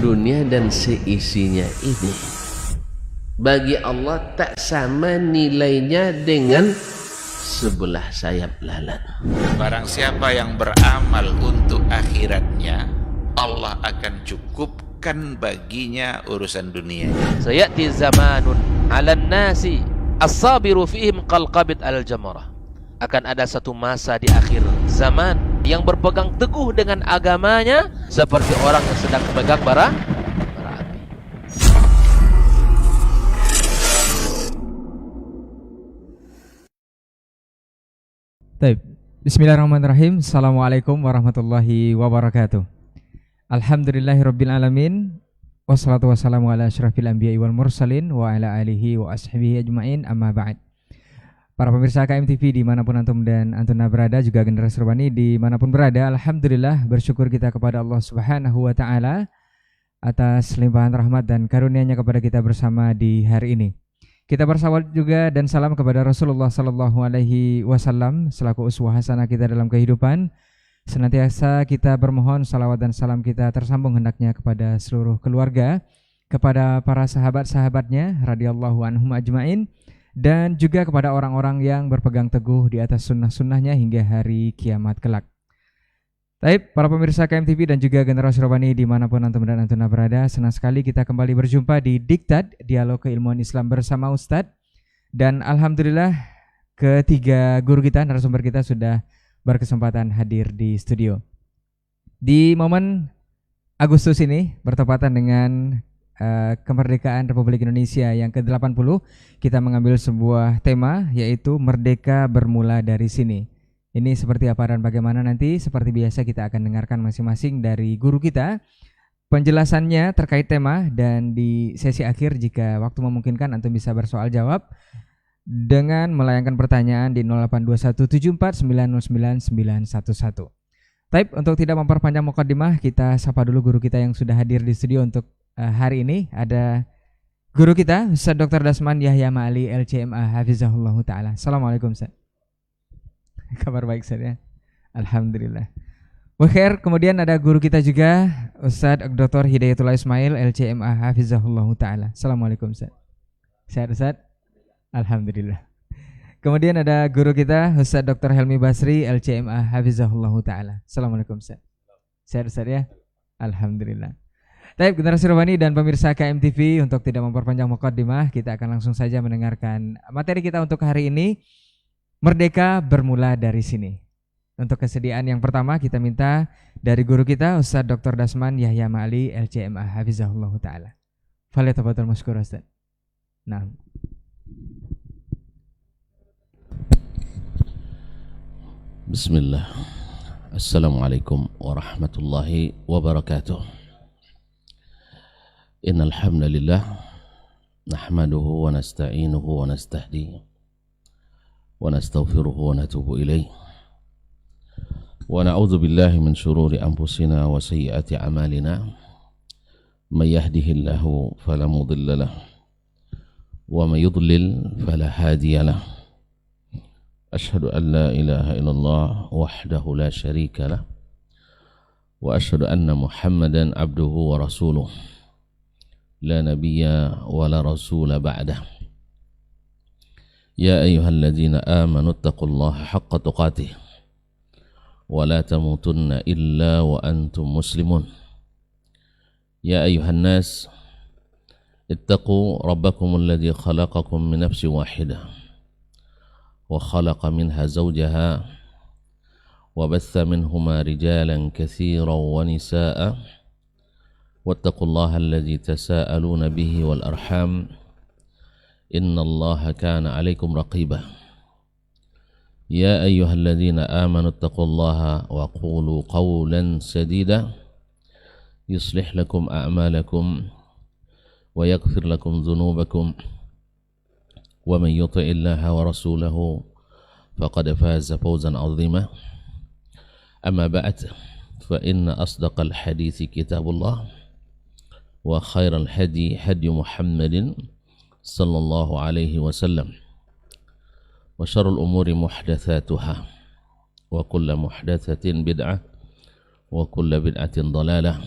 dunia dan seisinya ini bagi Allah tak sama nilainya dengan sebelah sayap lalat. Barang siapa yang beramal untuk akhiratnya, Allah akan cukupkan baginya urusan dunia. Sayati zamanun 'alan nasi as-sabiru fihim qalqabit al-jamarah. Akan ada satu masa di akhir zaman yang berpegang teguh dengan agamanya seperti orang yang sedang memegang bara api. Baik. Bismillahirrahmanirrahim. Assalamualaikum warahmatullahi wabarakatuh. Alhamdulillahirabbil alamin. Wassalatu wassalamu ala asyrafil anbiya'i wal mursalin wa ala alihi wa ashabihi ajmain, amma ba'd. Para pemirsa KMTV dimanapun antum dan antuna berada, juga generasi Urbani dimanapun berada, alhamdulillah bersyukur kita kepada Allah Subhanahu wa ta'ala atas limpahan rahmat dan karunia-Nya kepada kita bersama di hari ini. Kita bersalawat juga dan salam kepada Rasulullah sallallahu alaihi wasallam selaku uswah hasanah kita dalam kehidupan. Senantiasa kita bermohon salawat dan salam kita tersambung hendaknya kepada seluruh keluarga, kepada para sahabat-sahabatnya radhiyallahu anhum ajmain, dan juga kepada orang-orang yang berpegang teguh di atas sunnah-sunnahnya hingga hari kiamat kelak. Baik, para pemirsa KMTV dan juga generasi Robani dimanapun antum dan antuna berada, senang sekali kita kembali berjumpa di Diktat, Dialog Keilmuan Islam bersama Ustadz. Dan alhamdulillah ketiga guru kita, narasumber kita sudah berkesempatan hadir di studio. Di momen Agustus ini bertepatan dengan kemerdekaan Republik Indonesia yang ke-80, kita mengambil sebuah tema yaitu Merdeka Bermula Dari Sini. Ini seperti apa dan bagaimana nanti? Seperti biasa kita akan dengarkan masing-masing dari guru kita penjelasannya terkait tema, dan di sesi akhir jika waktu memungkinkan antum bisa bersoal jawab dengan melayangkan pertanyaan di 082174909911. Baik, untuk tidak memperpanjang mukaddimah, kita sapa dulu guru kita yang sudah hadir di studio untuk hari ini. Ada guru kita Ustaz Dr. Dasman Yahya Ma'ali LCMA Hafizahullah Ta'ala. Assalamualaikum Ustaz. Kabar baik Ustaz ya? Alhamdulillah. Wakher, kemudian ada guru kita juga Ustaz Dr. Hidayatullah Ismail LCMA Hafizahullah Ta'ala. Assalamualaikum Ustaz. Sehat Ustaz? Alhamdulillah. Kemudian ada guru kita Ustaz Dr. Helmi Basri LCMA Hafizahullah Ta'ala. Assalamualaikum Ustaz. Sehat Ustaz ya? Alhamdulillah. Baik, generasi Robani dan pemirsa KMTV, untuk tidak memperpanjang mukaddimah, kita akan langsung saja mendengarkan materi kita untuk hari ini, Merdeka Bermula Dari Sini. Untuk kesediaan yang pertama kita minta dari guru kita Ustaz Dr. Dasman Yahya Ma'ali LCMA Hafizahullah Ta'ala. Falyatafadhal mashkur Ustaz. Nah. Bismillah. Assalamualaikum warahmatullahi wabarakatuh. Innal hamdalillah nahmaduhu wa nasta'inuhu wa nastahdihi wa nastaghfiruhu wa natubu ilayh wa na'udzu billahi min shururi anfusina wa sayyiati a'malina may yahdihillahu fala mudilla lahu wa may yudlil fala hadiya lahu. Ashhadu an la ilaha illallah wahdahu la syarika lah wa ashhadu anna Muhammadan abduhu wa rasuluh la nabiyya wa la rasula ba'dah. Ya ayyuhalladzina amanu taqullaha haqqa tuqatih wa la tamutunna illa wa antum muslimun. Ya ayyuhan nas ittaqu rabbakum alladzi khalaqakum min nafsin wahidah wa khalaqa minha zawjaha wa batha minhuma rijalan katsiran wa nisaa'a wattaqullaha alladzi tasaaluna bihi wal arham innallaha kana 'alaikum raqiba. Ya ayyuhalladzina amanu taqullaha wa qulu qawlan sadida yuslih lakum a'malakum wa yaghfir lakum dhunubakum wa man yuti'illaha wa rasulahu faqad faza fawzan 'azima. Amma ba'd, fa inna asdaqal hadithi kitabullah wa khairal hadi hadi Muhammadin sallallahu alaihi wasallam wa syarrul umuri muhdatsatuha wa kullu muhdatsatin bid'ah wa kullu bid'atin dhalalah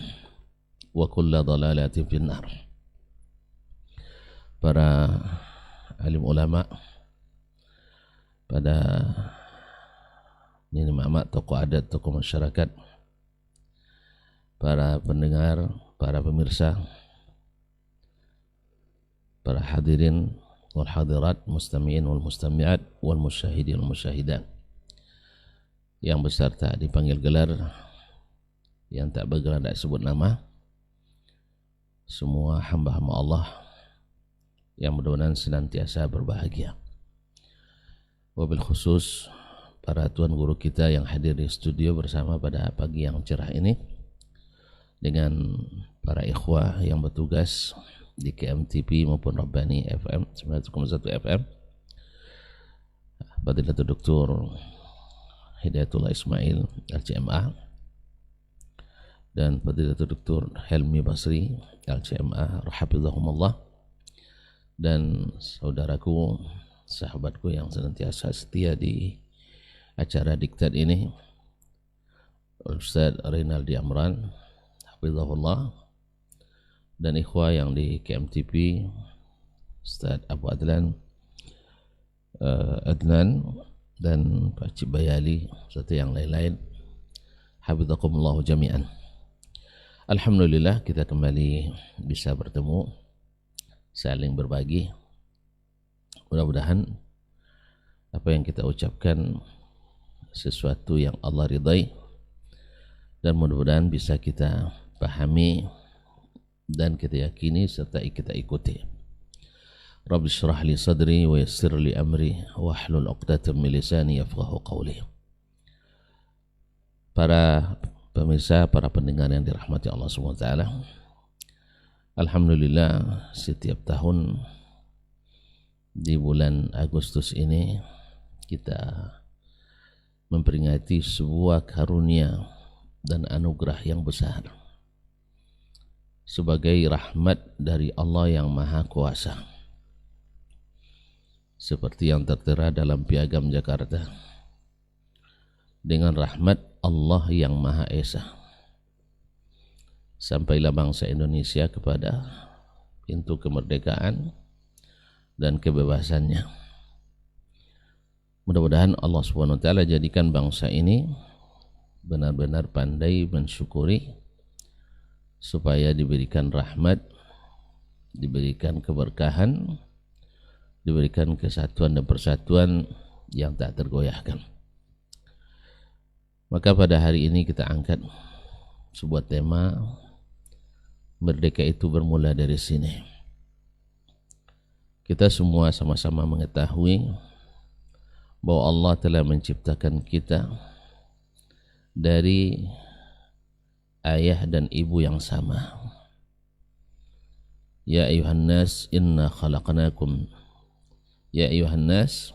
وكل ضلالة في النار. Para alim ulama, pada ini mama, tokoh adat, tokoh masyarakat, para pendengar, para pemirsa, para hadirin wal hadirat, mustami'in wal mustami'at, wal musyahidin wal musyahidat, yang beserta dipanggil gelar, yang tak bergelar tak sebut nama, semua hamba-hamba Allah yang mudah-mudahan senantiasa berbahagia. Wabil khusus para tuan guru kita yang hadir di studio bersama pada pagi yang cerah ini, dengan para ikhwah yang bertugas di KMTP maupun Rabbani FM 91,1 FM, Fadilatul Dr. Hidayatullah Ismail LCMA dan Fadilatul Dr. Helmi Basri LCMA rahafizahumullah, dan saudaraku, sahabatku yang senantiasa setia di acara diktat ini, Ustaz Rinaldi Amran hafizahullah, dan ikhwah yang di KMTP, Ustaz Abu Adlan dan Pak Cibayali serta yang lain-lain, hafizakumullah jami'an. Alhamdulillah kita kembali bisa bertemu, saling berbagi. Mudah-mudahan apa yang kita ucapkan sesuatu yang Allah ridai, dan mudah-mudahan bisa kita pahami dan kita yakini serta kita ikuti. Rabbi syrah li sadri wa yassir li amri wahlul 'uqdatam min lisani yafqahu qawli. Para pemirsa, para pendengar yang dirahmati Allah SWT, alhamdulillah setiap tahun di bulan Agustus ini kita memperingati sebuah karunia dan anugerah yang besar sebagai rahmat dari Allah yang Maha Kuasa, seperti yang tertera dalam Piagam Jakarta, dengan rahmat Allah yang Maha Esa sampailah bangsa Indonesia kepada pintu kemerdekaan dan kebebasannya. Mudah-mudahan Allah SWT jadikan bangsa ini benar-benar pandai mensyukuri, supaya diberikan rahmat, diberikan keberkahan, diberikan kesatuan dan persatuan yang tak tergoyahkan. Maka pada hari ini kita angkat sebuah tema, merdeka itu bermula dari sini. Kita semua sama-sama mengetahui bahwa Allah telah menciptakan kita dari ayah dan ibu yang sama. Ya ayuhan nas inna khalaqnakum, ya ayuhan nas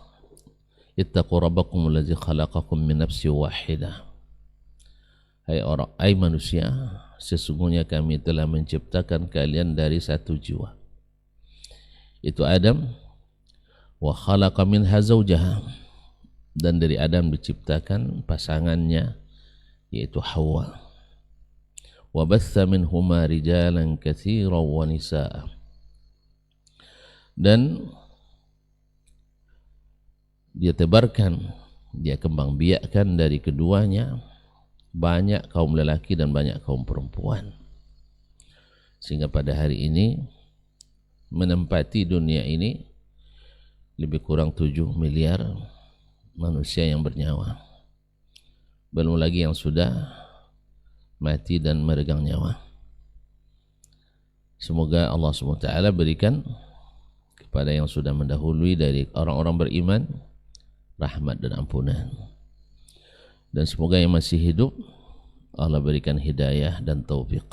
ittaqu rabbakum allazi khalaqakum min nafsin wahidah. Hai manusia, sesungguhnya kami telah menciptakan kalian dari satu jiwa, itu Adam, wa khalaqa minha zawjaha, dan dari Adam diciptakan pasangannya yaitu Hawa, wa batha minhuma rijalan katsiran wa nisaa, dan dia tebarkan, dia kembang biakkan dari keduanya banyak kaum lelaki dan banyak kaum perempuan, sehingga pada hari ini menempati dunia ini lebih kurang 7 miliar manusia yang bernyawa, belum lagi yang sudah mati dan meregang nyawa. Semoga Allah SWT berikan kepada yang sudah mendahului dari orang-orang beriman rahmat dan ampunan, dan semoga yang masih hidup Allah berikan hidayah dan taufik,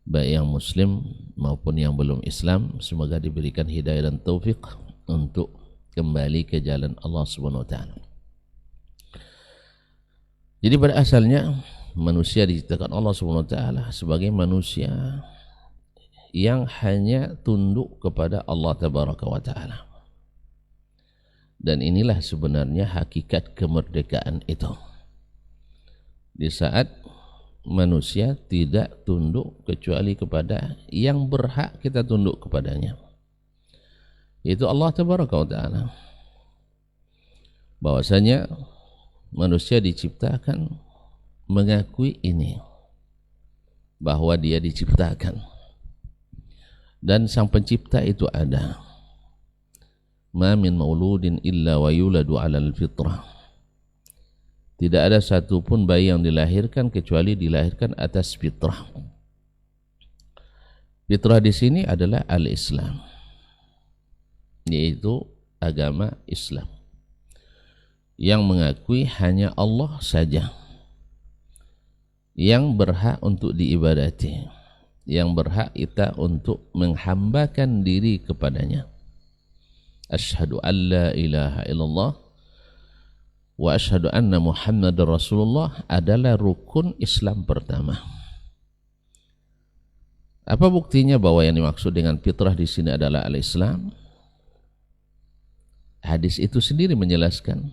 baik yang muslim maupun yang belum Islam, semoga diberikan hidayah dan taufik untuk kembali ke jalan Allah SWT. Jadi pada asalnya manusia diciptakan Allah SWT sebagai manusia yang hanya tunduk kepada Allah Tabaraka wa Ta'ala. Dan inilah sebenarnya hakikat kemerdekaan itu. Di saat manusia tidak tunduk kecuali kepada yang berhak kita tunduk kepadanya, yaitu Allah Tabaraka wa Ta'ala. Bahwasanya manusia diciptakan mengakui ini, bahwa dia diciptakan dan sang pencipta itu ada. Ma min mauludin illa wa yuladu 'alal fitrah. Tidak ada satupun bayi yang dilahirkan kecuali dilahirkan atas fitrah. Fitrah di sini adalah al-Islam, yaitu agama Islam yang mengakui hanya Allah saja yang berhak untuk diibadati, yang berhak kita untuk menghambakan diri kepadanya. Asyhadu an la ilaha illallah wa asyhadu anna Muhammadar Rasulullah adalah rukun Islam pertama. Apa buktinya bahwa yang dimaksud dengan fitrah di sini adalah al-Islam? Hadis itu sendiri menjelaskan,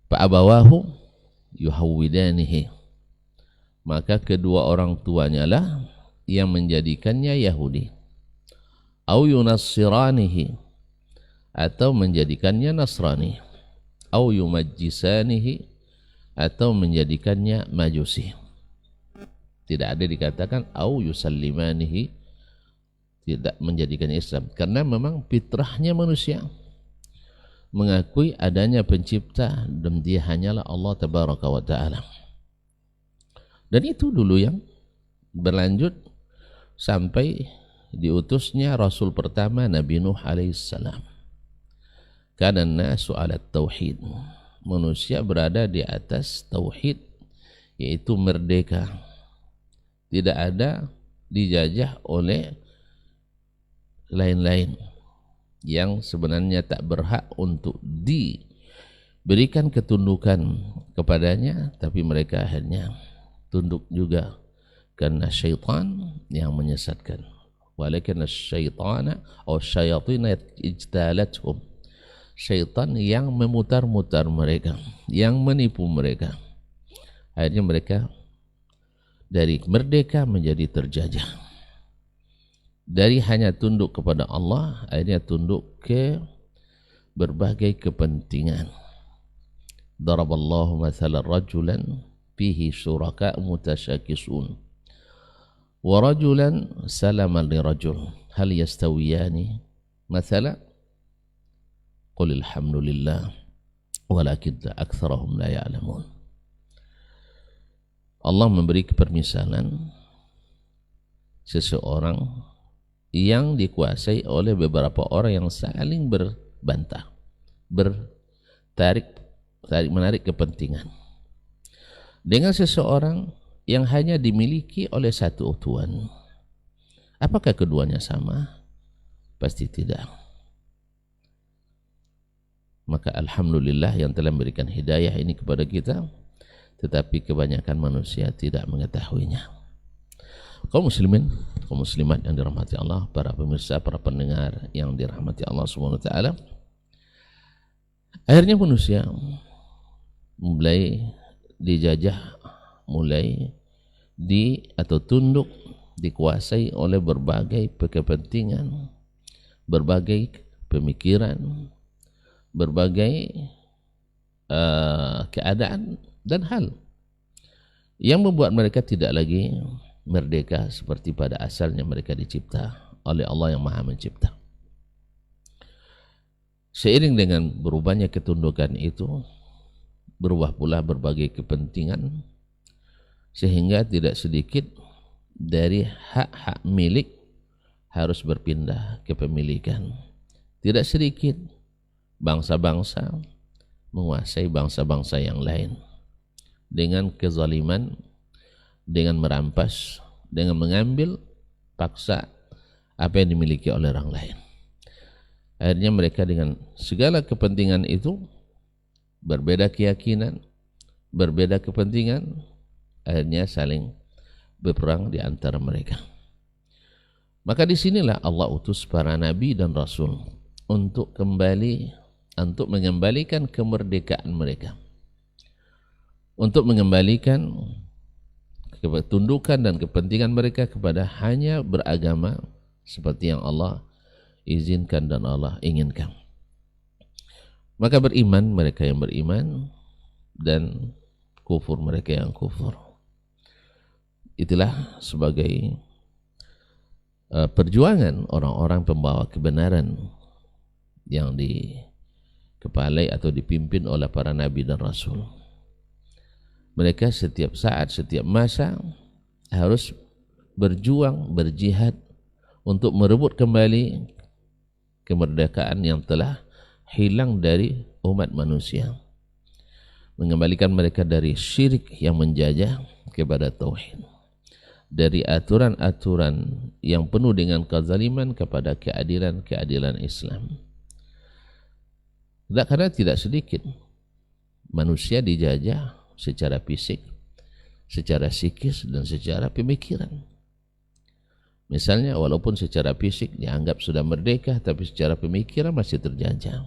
fa'abawahu yuhawwidanihi, maka kedua orang tuanya lah yang menjadikannya Yahudi, au yunassiranihi, atau menjadikannya Nasrani, au yumajjisanihi, atau menjadikannya Majusi. Tidak ada dikatakan au yusallimanihi, tidak menjadikannya Islam, karena memang fitrahnya manusia mengakui adanya pencipta dan dia hanyalah Allah Tabaraka wa Ta'ala. Dan itu dulu yang berlanjut sampai diutusnya Rasul pertama Nabi Nuh alaihissalam. Karena nasu alat tauhid, manusia berada di atas tauhid, yaitu merdeka, tidak ada dijajah oleh lain-lain yang sebenarnya tak berhak untuk diberikan ketundukan kepadanya, tapi mereka akhirnya tunduk juga karena syaitan yang menyesatkan. Walakin asyaitana atau syayatina ijtalathum, syaitan yang memutar-mutar mereka, yang menipu mereka. Akhirnya mereka dari merdeka menjadi terjajah. Dari hanya tunduk kepada Allah, akhirnya tunduk ke berbagai kepentingan. Daraballahu mathalan rajulan fihi syuraka mutasyakisun wa rajulan salaman li rajul hal yastawiyani mathala qul alhamdulillah walakin aktsarahum la ya'lamun. Allah memberi permisalan seseorang yang dikuasai oleh beberapa orang yang saling berbantah, menarik kepentingan, dengan seseorang yang hanya dimiliki oleh satu tuan. Apakah keduanya sama? Pasti tidak. Maka alhamdulillah yang telah memberikan hidayah ini kepada kita, tetapi kebanyakan manusia tidak mengetahuinya. Kaum muslimin, kaum muslimat yang dirahmati Allah, para pemirsa, para pendengar yang dirahmati Allah Subhanahu wa taala. Akhirnya manusia mulai dijajah, mulai atau tunduk, dikuasai oleh berbagai kepentingan, berbagai pemikiran, berbagai keadaan dan hal yang membuat mereka tidak lagi merdeka seperti pada asalnya mereka dicipta oleh Allah yang Maha Mencipta. Seiring dengan berubahnya ketundukan itu, berubah pula berbagai kepentingan, sehingga tidak sedikit dari hak-hak milik harus berpindah ke pemilikan. Tidak sedikit bangsa-bangsa menguasai bangsa-bangsa yang lain dengan kezaliman, dengan merampas, dengan mengambil paksa apa yang dimiliki oleh orang lain. Akhirnya mereka dengan segala kepentingan itu, berbeda keyakinan, berbeda kepentingan, akhirnya saling berperang di antara mereka. Maka disinilah Allah utus para nabi dan rasul untuk mengembalikan kemerdekaan mereka, untuk mengembalikan ketundukan dan kepentingan mereka kepada hanya beragama seperti yang Allah izinkan dan Allah inginkan. Maka beriman mereka yang beriman dan kufur mereka yang kufur. Itulah sebagai perjuangan orang-orang pembawa kebenaran yang dikepalai atau dipimpin oleh para nabi dan rasul. Mereka setiap saat, setiap masa harus berjuang, berjihad untuk merebut kembali kemerdekaan yang telah hilang dari umat manusia. Mengembalikan mereka dari syirik yang menjajah kepada tauhid. Dari aturan-aturan yang penuh dengan kezaliman kepada keadilan Islam. Karena tidak sedikit manusia dijajah secara fisik, secara psikis, dan secara pemikiran. Misalnya walaupun secara fisik dianggap sudah merdeka, tapi secara pemikiran masih terjajah.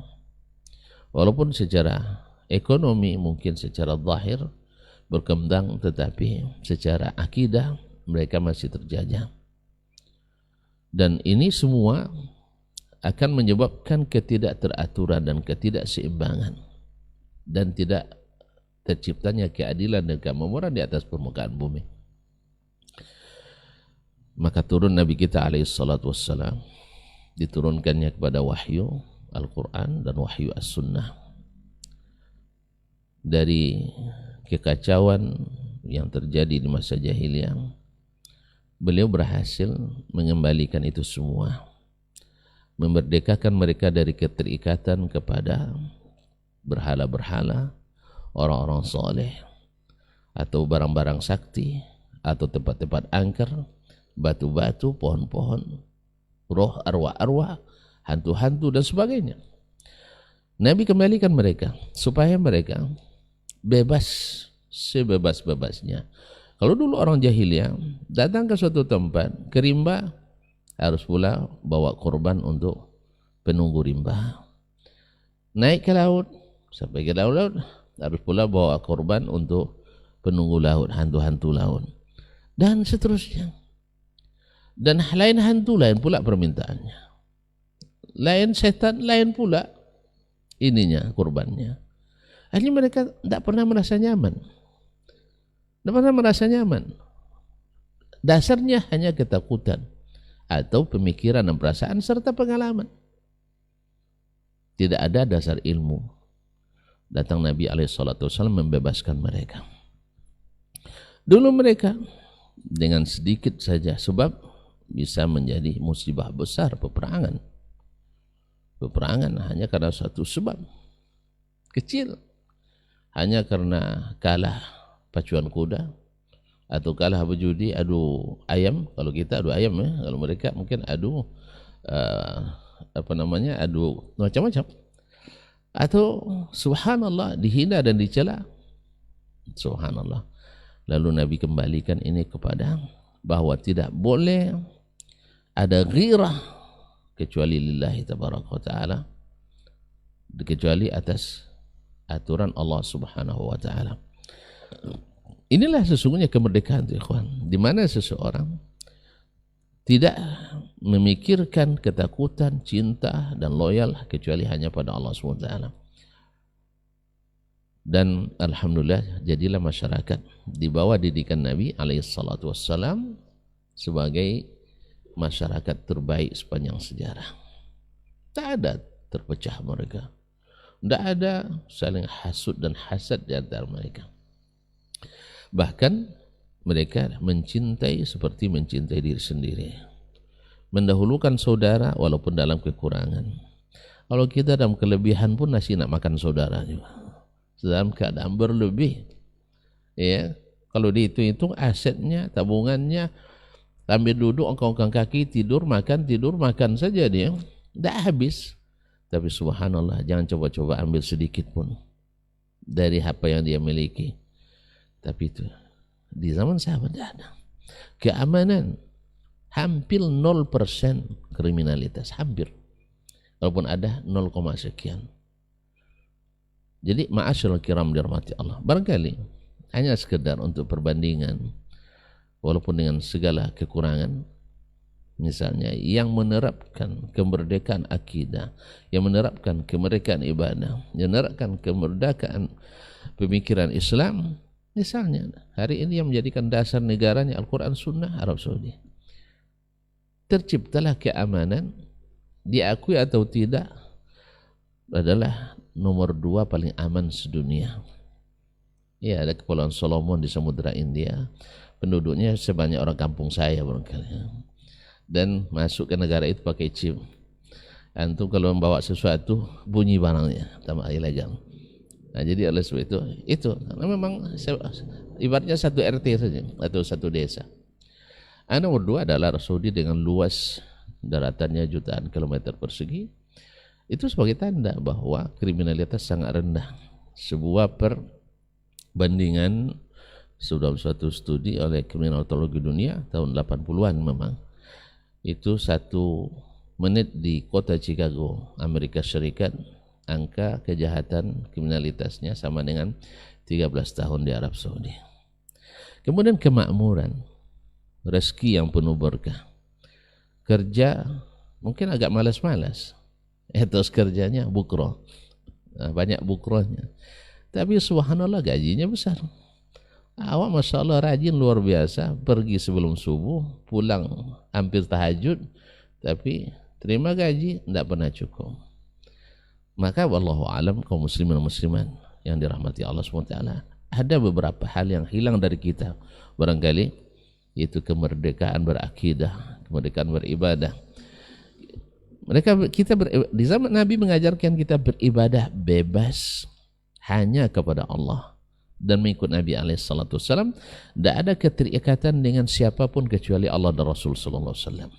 Walaupun secara ekonomi mungkin secara zahir berkembang, tetapi secara akidah mereka masih terjajah. Dan ini semua akan menyebabkan ketidakteraturan dan ketidakseimbangan dan tidak terciptanya keadilan dan kemakmuran di atas permukaan bumi. Maka turun Nabi kita alaihi salatu wassalam, diturunkannya kepada wahyu Al-Quran dan wahyu As-Sunnah. Dari kekacauan yang terjadi di masa jahiliyah, beliau berhasil mengembalikan itu semua, memerdekakan mereka dari keterikatan kepada berhala-berhala, orang-orang soleh, atau barang-barang sakti, atau tempat-tempat angker, batu-batu, pohon-pohon, roh, arwah-arwah, hantu-hantu, dan sebagainya. Nabi kembalikan mereka supaya mereka bebas sebebas-bebasnya. Kalau dulu orang jahiliyah datang ke suatu tempat, ke rimba, harus pula bawa korban untuk penunggu rimba. Naik ke laut, sampai ke laut, harus pula bawa korban untuk penunggu laut, hantu-hantu laut, dan seterusnya. Dan lain hantu, lain pula permintaannya, lain setan, lain pula ininya, korbannya. Akhirnya mereka tidak pernah merasa nyaman, tidak pernah merasa nyaman. Dasarnya hanya ketakutan atau pemikiran dan perasaan serta pengalaman. Tidak ada dasar ilmu. Datang Nabi SAW membebaskan mereka. Dulu mereka dengan sedikit saja sebab bisa menjadi musibah besar, peperangan. Peperangan hanya karena satu sebab kecil, hanya karena kalah pacuan kuda atau kalah berjudi, adu ayam. Kalau kita adu ayam, ya. Kalau mereka mungkin adu adu macam-macam. Atau subhanallah, dihina dan dicela. Subhanallah. Lalu Nabi kembalikan ini kepada bahwa tidak boleh ada ghirah kecuali lillahi tabaraka wa ta'ala, kecuali atas aturan Allah subhanahu wa ta'ala. Inilah sesungguhnya kemerdekaan itu, ikhwan, di mana seseorang tidak memikirkan ketakutan, cinta, dan loyal kecuali hanya pada Allah SWT. Dan alhamdulillah jadilah masyarakat di bawah didikan Nabi SAW sebagai masyarakat terbaik sepanjang sejarah. Tak ada terpecah mereka, tidak ada saling hasud dan hasad di antara mereka. Bahkan mereka mencintai seperti mencintai diri sendiri, mendahulukan saudara walaupun dalam kekurangan. Kalau kita dalam kelebihan pun masih nak makan saudara juga, dalam keadaan berlebih, ya. Kalau dihitung-hitung asetnya, tabungannya, sambil duduk angkat kaki, tidur makan saja dia, tidak habis. Tapi subhanallah, jangan coba-coba ambil sedikit pun dari apa yang dia miliki. Tapi itu di zaman sahabat tidak ada keamanan, hampir 0% kriminalitas, hampir, walaupun ada 0, sekian. Jadi ma'asyiral kiram dirahmati Allah, barangkali hanya sekedar untuk perbandingan, walaupun dengan segala kekurangan. Misalnya yang menerapkan kemerdekaan akidah, yang menerapkan kemerdekaan ibadah, yang menerapkan kemerdekaan pemikiran Islam, misalnya hari ini yang menjadikan dasar negaranya Al-Quran Sunnah, Arab Saudi. Terciptalah keamanan, diakui atau tidak, adalah nomor 2 paling aman sedunia. Ya, ada Kepulauan Solomon di Samudra India, penduduknya sebanyak orang kampung saya barangkali. Dan masuk ke negara itu pakai chip. Antum kalau membawa sesuatu bunyi barangnya, tambah ilegal. Nah, jadi oleh sebab itu karena memang ibaratnya satu RT saja atau satu desa. Nomor 2 adalah Arab Saudi dengan luas daratannya jutaan kilometer persegi. Itu sebagai tanda bahwa kriminalitas sangat rendah. Sebuah perbandingan dalam suatu studi oleh Kriminologi Dunia tahun 80-an memang. Itu 1 menit di kota Chicago, Amerika Serikat, angka kejahatan kriminalitasnya sama dengan 13 tahun di Arab Saudi. Kemudian kemakmuran, rezeki yang penuh berkah. Kerja mungkin agak malas-malas, etos kerjanya bukroh, banyak bukrohnya. Tapi subhanallah gajinya besar. Awak Masya Allah rajin luar biasa, pergi sebelum subuh, pulang hampir tahajud, tapi terima gaji tidak pernah cukup. Maka wallahu alam kaum muslimin dan muslimat yang dirahmati Allah SWT, ada beberapa hal yang hilang dari kita barangkali, yaitu kemerdekaan berakidah, kemerdekaan beribadah. Di zaman Nabi mengajarkan kita beribadah bebas hanya kepada Allah. Dan mengikut Nabi SAW, tidak ada keterikatan dengan siapapun kecuali Allah dan Rasul SAW.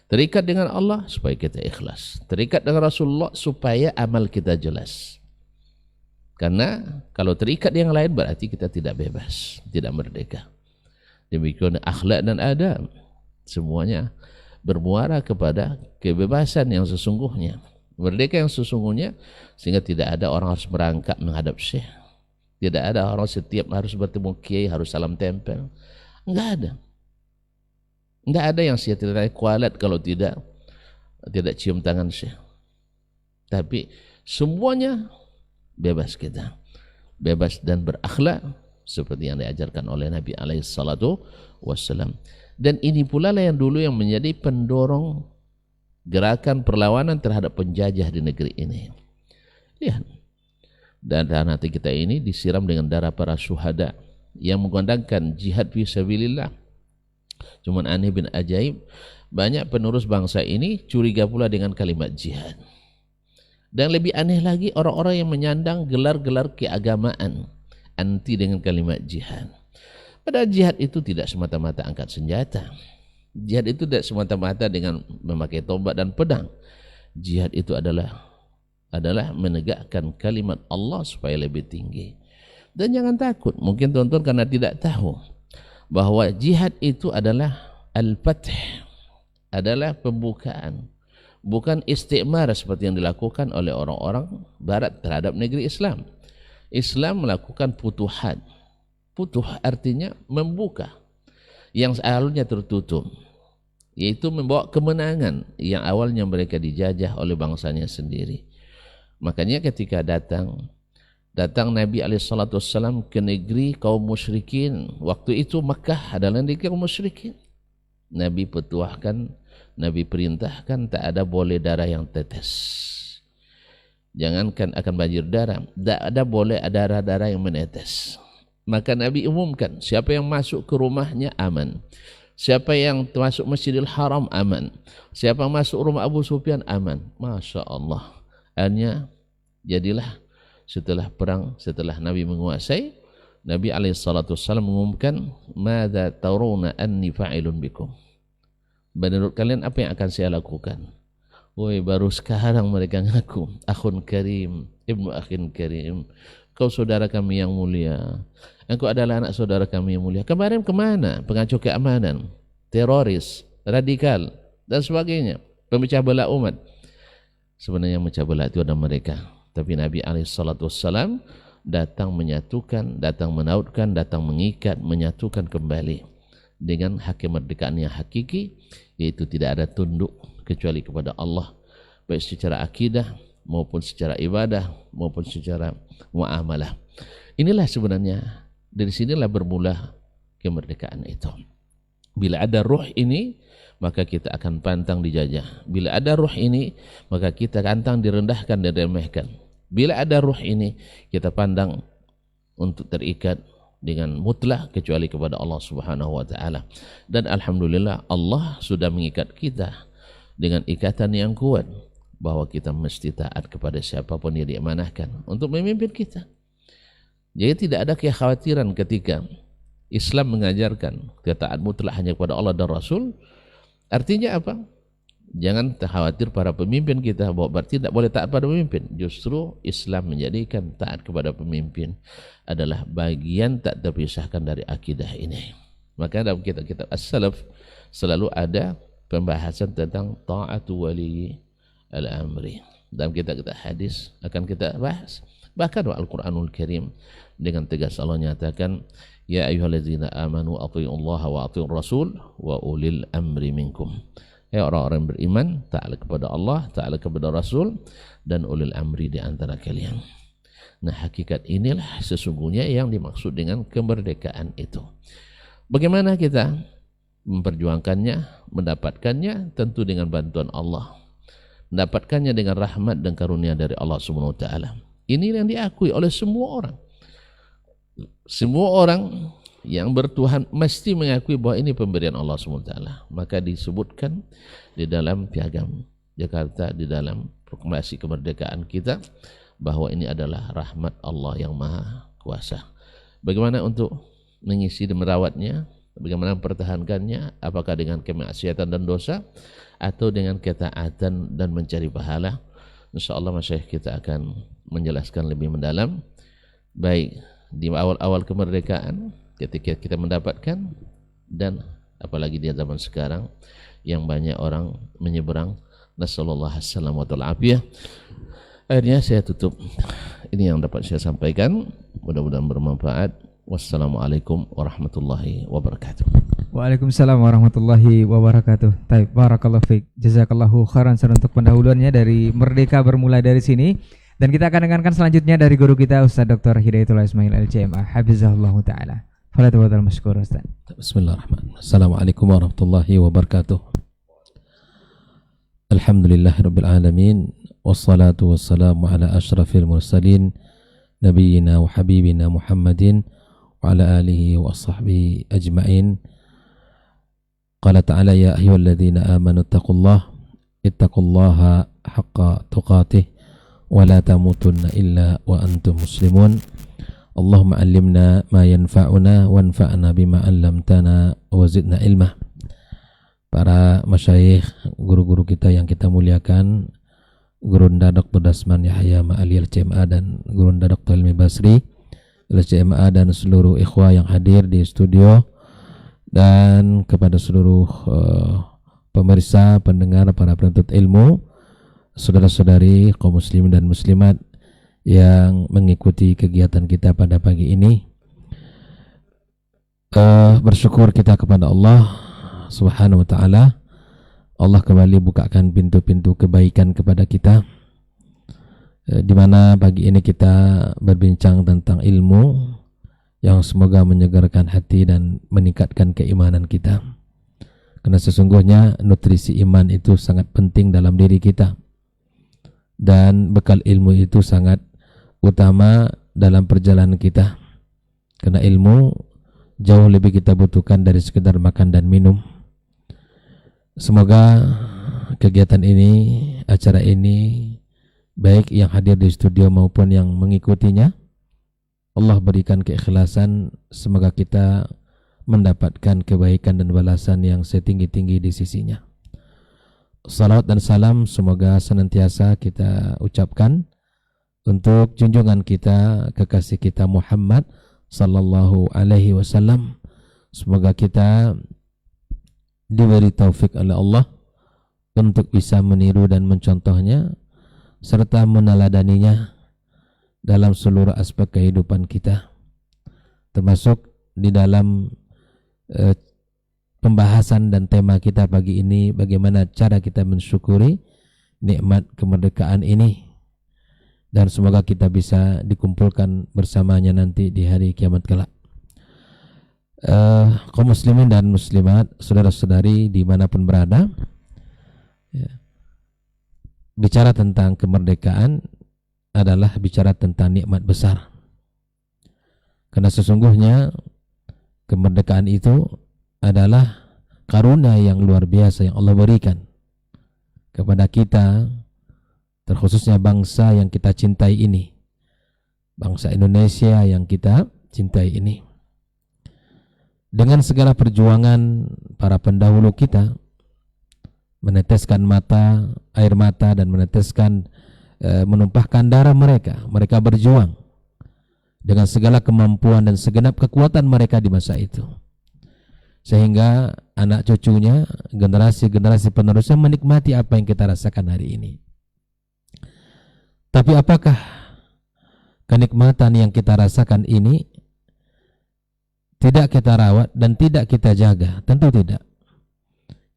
Terikat dengan Allah supaya kita ikhlas, terikat dengan Rasulullah supaya amal kita jelas. Karena kalau terikat yang lain berarti kita tidak bebas, tidak merdeka. Demikian akhlak dan adab, semuanya bermuara kepada kebebasan yang sesungguhnya, merdeka yang sesungguhnya, sehingga tidak ada orang harus merangkak menghadap syekh. Tidak ada orang setiap harus bertemu kiai harus salam tempel. Enggak ada. Enggak ada yang saya tidak kualat kalau tidak cium tangan syekh. Tapi semuanya bebas kita. Bebas dan berakhlak seperti yang diajarkan oleh Nabi SAW. Dan ini pula lah yang dulu yang menjadi pendorong gerakan perlawanan terhadap penjajah di negeri ini. Lihat. Dan hati kita ini disiram dengan darah para syuhada yang mengandangkan jihad fi sabilillah. Cuman aneh bin ajaib, banyak penerus bangsa ini curiga pula dengan kalimat jihad. Dan lebih aneh lagi orang-orang yang menyandang gelar-gelar keagamaan anti dengan kalimat jihad. Padahal jihad itu tidak semata-mata angkat senjata. Jihad itu tidak semata-mata dengan memakai tombak dan pedang. Jihad itu adalah menegakkan kalimat Allah supaya lebih tinggi. Dan jangan takut, mungkin tuan-tuan karena tidak tahu bahwa jihad itu adalah al-fath, adalah pembukaan, bukan istikmar seperti yang dilakukan oleh orang-orang barat terhadap negeri Islam. Islam melakukan futuhat. Futuh artinya membuka yang awalnya tertutup, yaitu membawa kemenangan yang awalnya mereka dijajah oleh bangsanya sendiri. Makanya ketika datang Nabi SAW ke negeri kaum musyrikin, waktu itu Makkah adalah negeri kaum musyrikin. Nabi petuahkan, Nabi perintahkan tak ada boleh darah yang tetes. Jangankan akan banjir darah, tak ada boleh ada darah yang menetes. Maka Nabi umumkan, siapa yang masuk ke rumahnya aman. Siapa yang masuk Masjidil Haram aman. Siapa yang masuk rumah Abu Sufyan aman. Masya Allah. Akhirnya jadilah setelah perang, setelah Nabi menguasai, Nabi SAW mengumumkan, "Madza taruna anni fa'ilun bikum?" Menurut kalian apa yang akan saya lakukan? Woi, baru sekarang mereka ngaku, akhun karim, ibnu akhin karim, kau saudara kami yang mulia, engkau adalah anak saudara kami yang mulia. Kemarin kemana? Pengacau keamanan, teroris, radikal, dan sebagainya, pemecah belah umat. Sebenarnya memecah belah itu ada mereka, tapi Nabi SAW datang menyatukan, datang menautkan, datang mengikat, menyatukan kembali dengan hak kemerdekaan yang hakiki, yaitu tidak ada tunduk kecuali kepada Allah, baik secara akidah maupun secara ibadah maupun secara muamalah. Inilah sebenarnya, dari sinilah bermula kemerdekaan itu. Bila ada ruh ini, maka kita akan pantang dijajah. Bila ada ruh ini, maka kita pantang direndahkan dan diremehkan. Bila ada ruh ini, kita pandang untuk terikat dengan mutlak kecuali kepada Allah Subhanahu wa taala. Dan alhamdulillah Allah sudah mengikat kita dengan ikatan yang kuat bahwa kita mesti taat kepada siapapun yang diamanahkan untuk memimpin kita. Jadi tidak ada kekhawatiran ketika Islam mengajarkan taat mutlak hanya kepada Allah dan Rasul. Artinya apa? Jangan khawatir para pemimpin kita bahwa berarti tidak boleh taat pada pemimpin. Justru Islam menjadikan taat kepada pemimpin adalah bagian tak terpisahkan dari akidah ini. Maka dalam kitab-kitab as-salaf selalu ada pembahasan tentang ta'atu wali al-amri. Dalam kitab-kitab hadis akan kita bahas. Bahkan Al-Quranul Karim dengan tegas Allah nyatakan, ya ayyuhallazina amanu athi'ullaha wa athi'ur rasul wa ulil amri minkum. Ya orang-orang beriman, taatlah kepada Allah, taatlah kepada Rasul, dan ulil amri di antara kalian. Nah, hakikat inilah sesungguhnya yang dimaksud dengan kemerdekaan itu. Bagaimana kita memperjuangkannya, mendapatkannya? Tentu dengan bantuan Allah. Mendapatkannya dengan rahmat dan karunia dari Allah Subhanahu wa taala. Ini yang diakui oleh semua orang. Semua orang yang bertuhan mesti mengakui bahwa ini pemberian Allah SWT. Maka disebutkan di dalam piagam Jakarta, di dalam proklamasi kemerdekaan kita, bahwa ini adalah rahmat Allah yang maha kuasa. Bagaimana untuk mengisi dan merawatnya? Bagaimana mempertahankannya? Apakah dengan kemaksiatan dan dosa atau dengan ketaatan dan mencari pahala? InsyaAllah masyayikh kita akan menjelaskan lebih mendalam, baik di awal-awal kemerdekaan ketika kita mendapatkan, dan apalagi di zaman sekarang yang banyak orang menyeberang. Nasallallahu alaihi wasallam. Akhirnya saya tutup. Ini yang dapat saya sampaikan, mudah-mudahan bermanfaat. Wassalamualaikum warahmatullahi wabarakatuh. Waalaikumsalam warahmatullahi wabarakatuh. Taib, barakallahu fiik. Jazakallahu khairan untuk pendahuluannya dari Merdeka Bermula dari sini. Dan kita akan dengarkan selanjutnya dari guru kita Ustaz Dr. Hidayatullah Ismail LCMA Hafizahullah Ta'ala. Falatawadzal masykur Ustaz. Bismillahirrahmanirrahim. Assalamualaikum warahmatullahi wabarakatuh. Alhamdulillahirabbil alamin, wassalatu wassalamu ala asyrafil mursalin nabiyyina wa habibina Muhammadin wa ala alihi wa sahbihi ajma'in. Qala ta'ala ya ayyuhalladzina amanu ittaqullaha haqqa tuqatih wa la tamutunna illa wa antum muslimun. Allahumma allimna ma yanfa'una wanfa'na bima 'allamtana wa zidna ilma. Para masyayikh, guru-guru kita yang kita muliakan, Guru Dr. Dasman Yahya Ma'ali LCMA dan Guru Dr. Hilmi Basri LCMA dan seluruh ikhwah yang hadir di studio, dan kepada seluruh pemirsa, pendengar, para penuntut ilmu, saudara-saudari kaum muslimin dan muslimat yang mengikuti kegiatan kita pada pagi ini. Bersyukur kita kepada Allah Subhanahu wa ta'ala. Allah kembali bukakan pintu-pintu kebaikan kepada kita, di mana pagi ini kita berbincang tentang ilmu yang semoga menyegarkan hati dan meningkatkan keimanan kita. Karena sesungguhnya nutrisi iman itu sangat penting dalam diri kita, dan bekal ilmu itu sangat utama dalam perjalanan kita, karena ilmu jauh lebih kita butuhkan dari sekedar makan dan minum. Semoga kegiatan ini, acara ini, baik yang hadir di studio maupun yang mengikutinya, Allah berikan keikhlasan. Semoga kita mendapatkan kebaikan dan balasan yang setinggi-tinggi di sisinya. Salawat dan salam semoga senantiasa kita ucapkan untuk junjungan kita, kekasih kita Muhammad sallallahu alaihi wasallam. Semoga kita diberi taufik oleh Allah untuk bisa meniru dan mencontohnya serta meneladaninya dalam seluruh aspek kehidupan kita, termasuk di dalam pembahasan dan tema kita pagi ini, bagaimana cara kita mensyukuri nikmat kemerdekaan ini, dan semoga kita bisa dikumpulkan bersamanya nanti di hari kiamat kelak. Kaum muslimin dan muslimat, saudara-saudari dimanapun berada, ya, bicara tentang kemerdekaan adalah bicara tentang nikmat besar, karena sesungguhnya kemerdekaan itu adalah karunia yang luar biasa yang Allah berikan kepada kita, terkhususnya bangsa yang kita cintai ini, bangsa Indonesia yang kita cintai ini. Dengan segala perjuangan para pendahulu kita, meneteskan air mata dan menumpahkan darah mereka berjuang dengan segala kemampuan dan segenap kekuatan mereka di masa itu, sehingga anak cucunya, generasi penerusnya menikmati apa yang kita rasakan hari ini. Tapi apakah kenikmatan yang kita rasakan ini tidak kita rawat dan tidak kita jaga? Tentu tidak.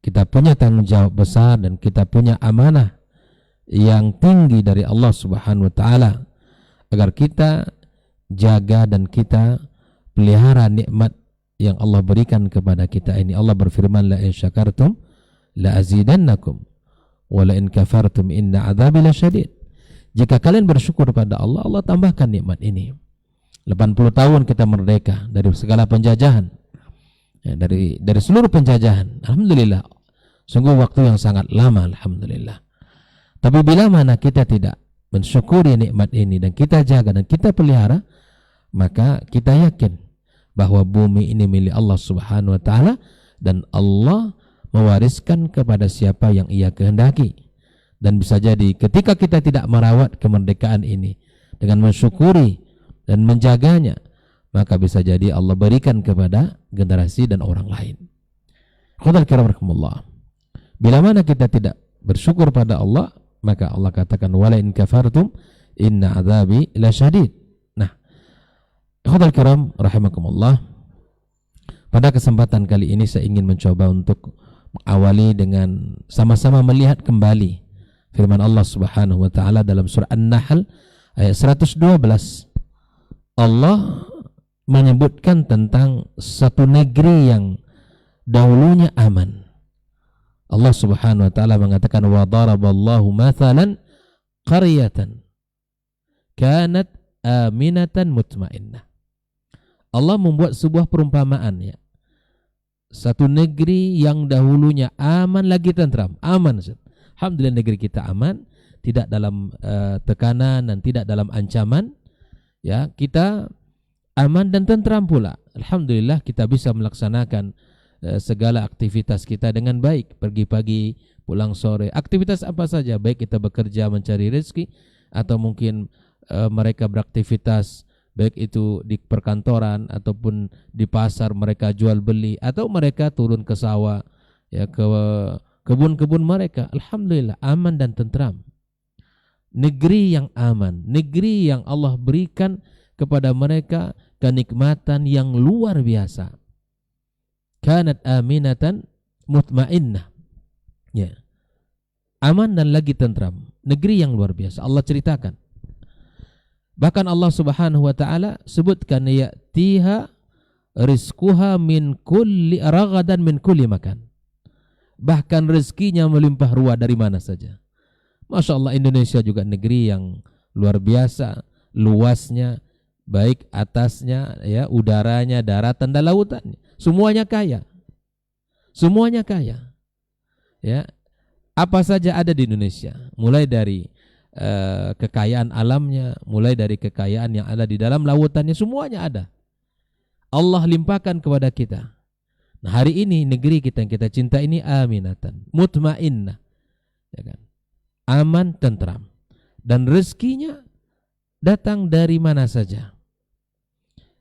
Kita punya tanggung jawab besar dan kita punya amanah yang tinggi dari Allah Subhanahu wa taala agar kita jaga dan kita pelihara nikmat yang Allah berikan kepada kita ini. Allah berfirman, la in syakartum la azidannakum wa la in kafartum inna adzabi lasyadid. Jika kalian bersyukur pada Allah, Allah tambahkan nikmat ini. 80 tahun kita merdeka dari segala penjajahan, ya, dari seluruh penjajahan. Alhamdulillah, sungguh waktu yang sangat lama, alhamdulillah. Tapi bila mana kita tidak mensyukuri nikmat ini dan kita jaga dan kita pelihara, maka kita yakin bahwa bumi ini milik Allah Subhanahu wa taala dan Allah mewariskan kepada siapa yang Ia kehendaki. Dan bisa jadi ketika kita tidak merawat kemerdekaan ini dengan mensyukuri dan menjaganya, maka bisa jadi Allah berikan kepada generasi dan orang lain. Khudal kiram rahimakumullah. Bila mana kita tidak bersyukur pada Allah, maka Allah katakan wala in kafartum inna adzabi lasyadid. Ikhwatal kiram rahimakumullah, pada kesempatan kali ini saya ingin mencoba untuk mengawali dengan sama-sama melihat kembali firman Allah Subhanahu wa taala dalam surah An-Nahl ayat 112. Allah menyebutkan tentang satu negeri yang dahulunya aman. Allah Subhanahu wa taala mengatakan wa daraballahu mathalan qaryatan kanat aminatan mutmainnah. Allah membuat sebuah perumpamaan, ya. Satu negeri yang dahulunya aman lagi tentram, aman. Alhamdulillah negeri kita aman, tidak dalam tekanan dan tidak dalam ancaman, ya. Kita aman dan tentram pula. Alhamdulillah kita bisa melaksanakan segala aktivitas kita dengan baik, pergi pagi, pulang sore, aktivitas apa saja, baik kita bekerja mencari rezeki atau mungkin mereka beraktivitas baik itu di perkantoran ataupun di pasar, mereka jual beli atau mereka turun ke sawah, ya, ke kebun-kebun mereka. Alhamdulillah aman dan tentram. Negeri yang aman, negeri yang Allah berikan kepada mereka kenikmatan yang luar biasa. Kanat aminatan mutmainnah, ya, aman dan lagi tentram, negeri yang luar biasa. Allah ceritakan. Bahkan Allah Subhanahu wa taala sebutkan ya'tiha rizquha min kulli ragadan min kulli makan. Bahkan rezekinya melimpah ruah dari mana saja. Masya Allah, Indonesia juga negeri yang luar biasa, luasnya, baik atasnya, ya, udaranya, daratan dan lautannya, semuanya kaya. Semuanya kaya. Ya. Apa saja ada di Indonesia, mulai dari kekayaan alamnya, mulai dari kekayaan yang ada di dalam lautannya, semuanya ada. Allah limpahkan kepada kita. Nah, hari ini negeri kita yang kita cinta ini aminatan, mutmainnah, ya kan? Aman, tentram, dan rezekinya datang dari mana saja.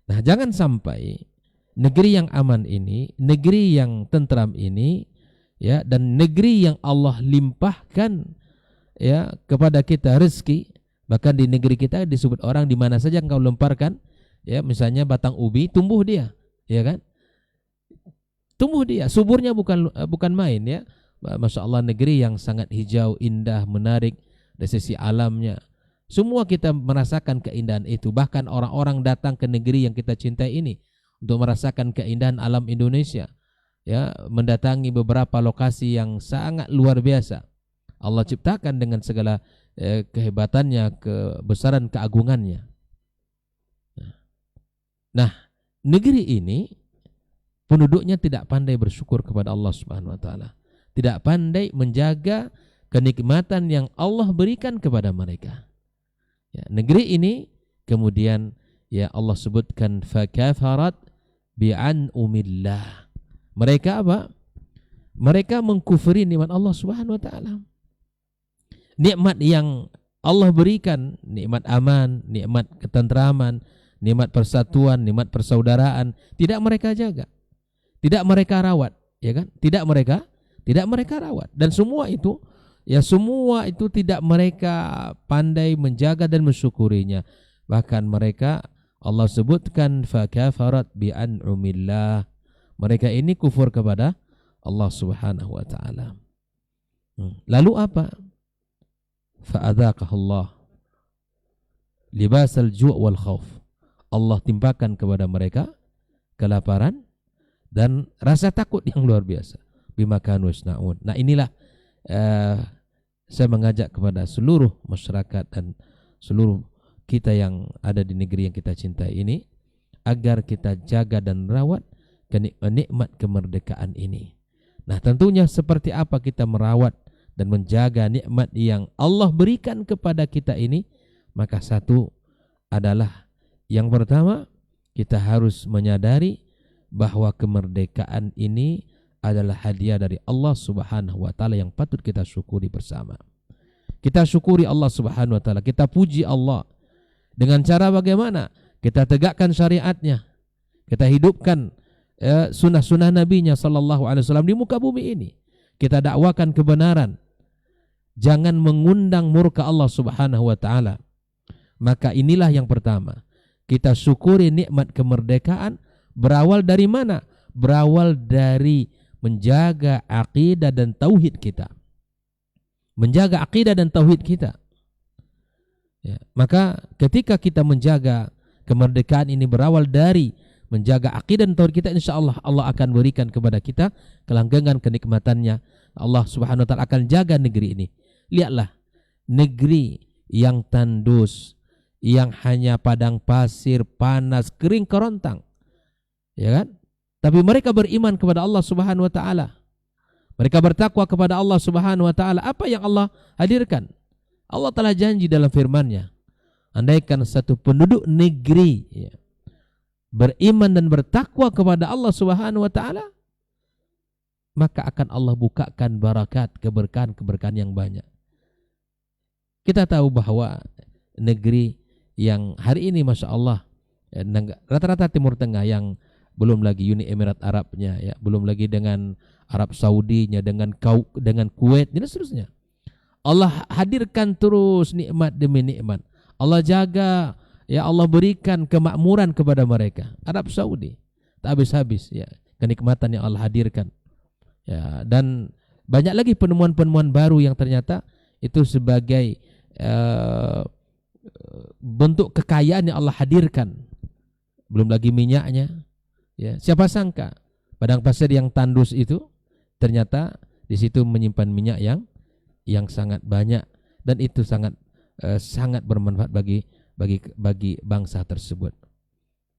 Nah, jangan sampai negeri yang aman ini, negeri yang tentram ini, ya, dan negeri yang Allah limpahkan, ya, kepada kita rezeki, Bahkan di negeri kita disebut orang di mana saja engkau lemparkan, ya misalnya batang ubi, tumbuh dia, ya kan? Tumbuh dia, suburnya bukan main ya. Masya Allah, negeri yang sangat hijau, indah, menarik dari sisi alamnya. Semua kita merasakan keindahan itu. Bahkan orang-orang datang ke negeri yang kita cintai ini untuk merasakan keindahan alam Indonesia, ya, mendatangi beberapa lokasi yang sangat luar biasa. Allah ciptakan dengan segala kehebatannya, kebesaran, keagungannya. Nah, negeri ini penduduknya tidak pandai bersyukur kepada Allah Subhanahu wa taala. Tidak pandai menjaga kenikmatan yang Allah berikan kepada mereka. Ya, negeri ini kemudian ya Allah sebutkan fakafarat bi'an'umillah. Mereka apa? Mereka mengkufuri nikmat Allah Subhanahu wa taala. Nikmat yang Allah berikan, nikmat aman, nikmat ketentraman, nikmat persatuan, nikmat persaudaraan, tidak mereka jaga. Tidak mereka rawat, ya kan? Tidak mereka rawat. Dan semua itu tidak mereka pandai menjaga dan mensyukurinya. Bahkan mereka Allah sebutkan fakafarat bi'an'umillah. Mereka ini kufur kepada Allah Subhanahu wa taala. Lalu apa? Fa'adzaqahullah libasal ju' wal khauf. Allah timpakan kepada mereka kelaparan dan rasa takut yang luar biasa. Bima kanu yasnaun. Nah, inilah saya mengajak kepada seluruh masyarakat dan seluruh kita yang ada di negeri yang kita cintai ini agar kita jaga dan rawat nikmat kemerdekaan ini. Nah, tentunya seperti apa kita merawat dan menjaga nikmat yang Allah berikan kepada kita ini? Maka satu adalah yang pertama, kita harus menyadari bahwa kemerdekaan ini adalah hadiah dari Allah Subhanahu wa taala yang patut kita syukuri bersama. Kita syukuri Allah Subhanahu wa taala, kita puji Allah. Dengan cara bagaimana? Kita tegakkan syariatnya. Kita hidupkan sunnah-sunnah Nabi-Nya sallallahu alaihi wasallam di muka bumi ini. Kita dakwakan kebenaran. Jangan mengundang murka Allah Subhanahu wa taala. Maka inilah yang pertama. Kita syukuri nikmat kemerdekaan berawal dari mana? Berawal dari menjaga akidah dan tauhid kita. Menjaga akidah dan tauhid kita. Ya, maka ketika kita menjaga kemerdekaan ini berawal dari menjaga akidah dan tauhid kita, insyaallah Allah akan berikan kepada kita kelanggengan kenikmatannya. Allah Subhanahu wa taala akan jaga negeri ini. Lihatlah, negeri yang tandus, yang hanya padang pasir, panas, kering kerontang. Ya kan? Tapi mereka beriman kepada Allah Subhanahu wa taala. Mereka bertakwa kepada Allah Subhanahu wa taala. Apa yang Allah hadirkan? Allah telah janji dalam firman-Nya, andaikan satu penduduk negeri beriman dan bertakwa kepada Allah Subhanahu wa taala, maka akan Allah bukakan barakat, keberkahan yang banyak. Kita tahu bahwa negeri yang hari ini Masya Allah rata-rata Timur Tengah, yang belum lagi Uni Emirat Arabnya, ya, belum lagi dengan Arab Saudinya, dengan Kuwait dan seterusnya. Allah hadirkan terus nikmat demi nikmat. Allah jaga, ya, Allah berikan kemakmuran kepada mereka. Arab Saudi tak habis-habis, ya, kenikmatan yang Allah hadirkan. Ya, dan banyak lagi penemuan-penemuan baru yang ternyata itu sebagai bentuk kekayaan yang Allah hadirkan. Belum lagi minyaknya. Ya, siapa sangka padang pasir yang tandus itu ternyata di situ menyimpan minyak yang sangat banyak, dan itu sangat bermanfaat bagi bangsa tersebut.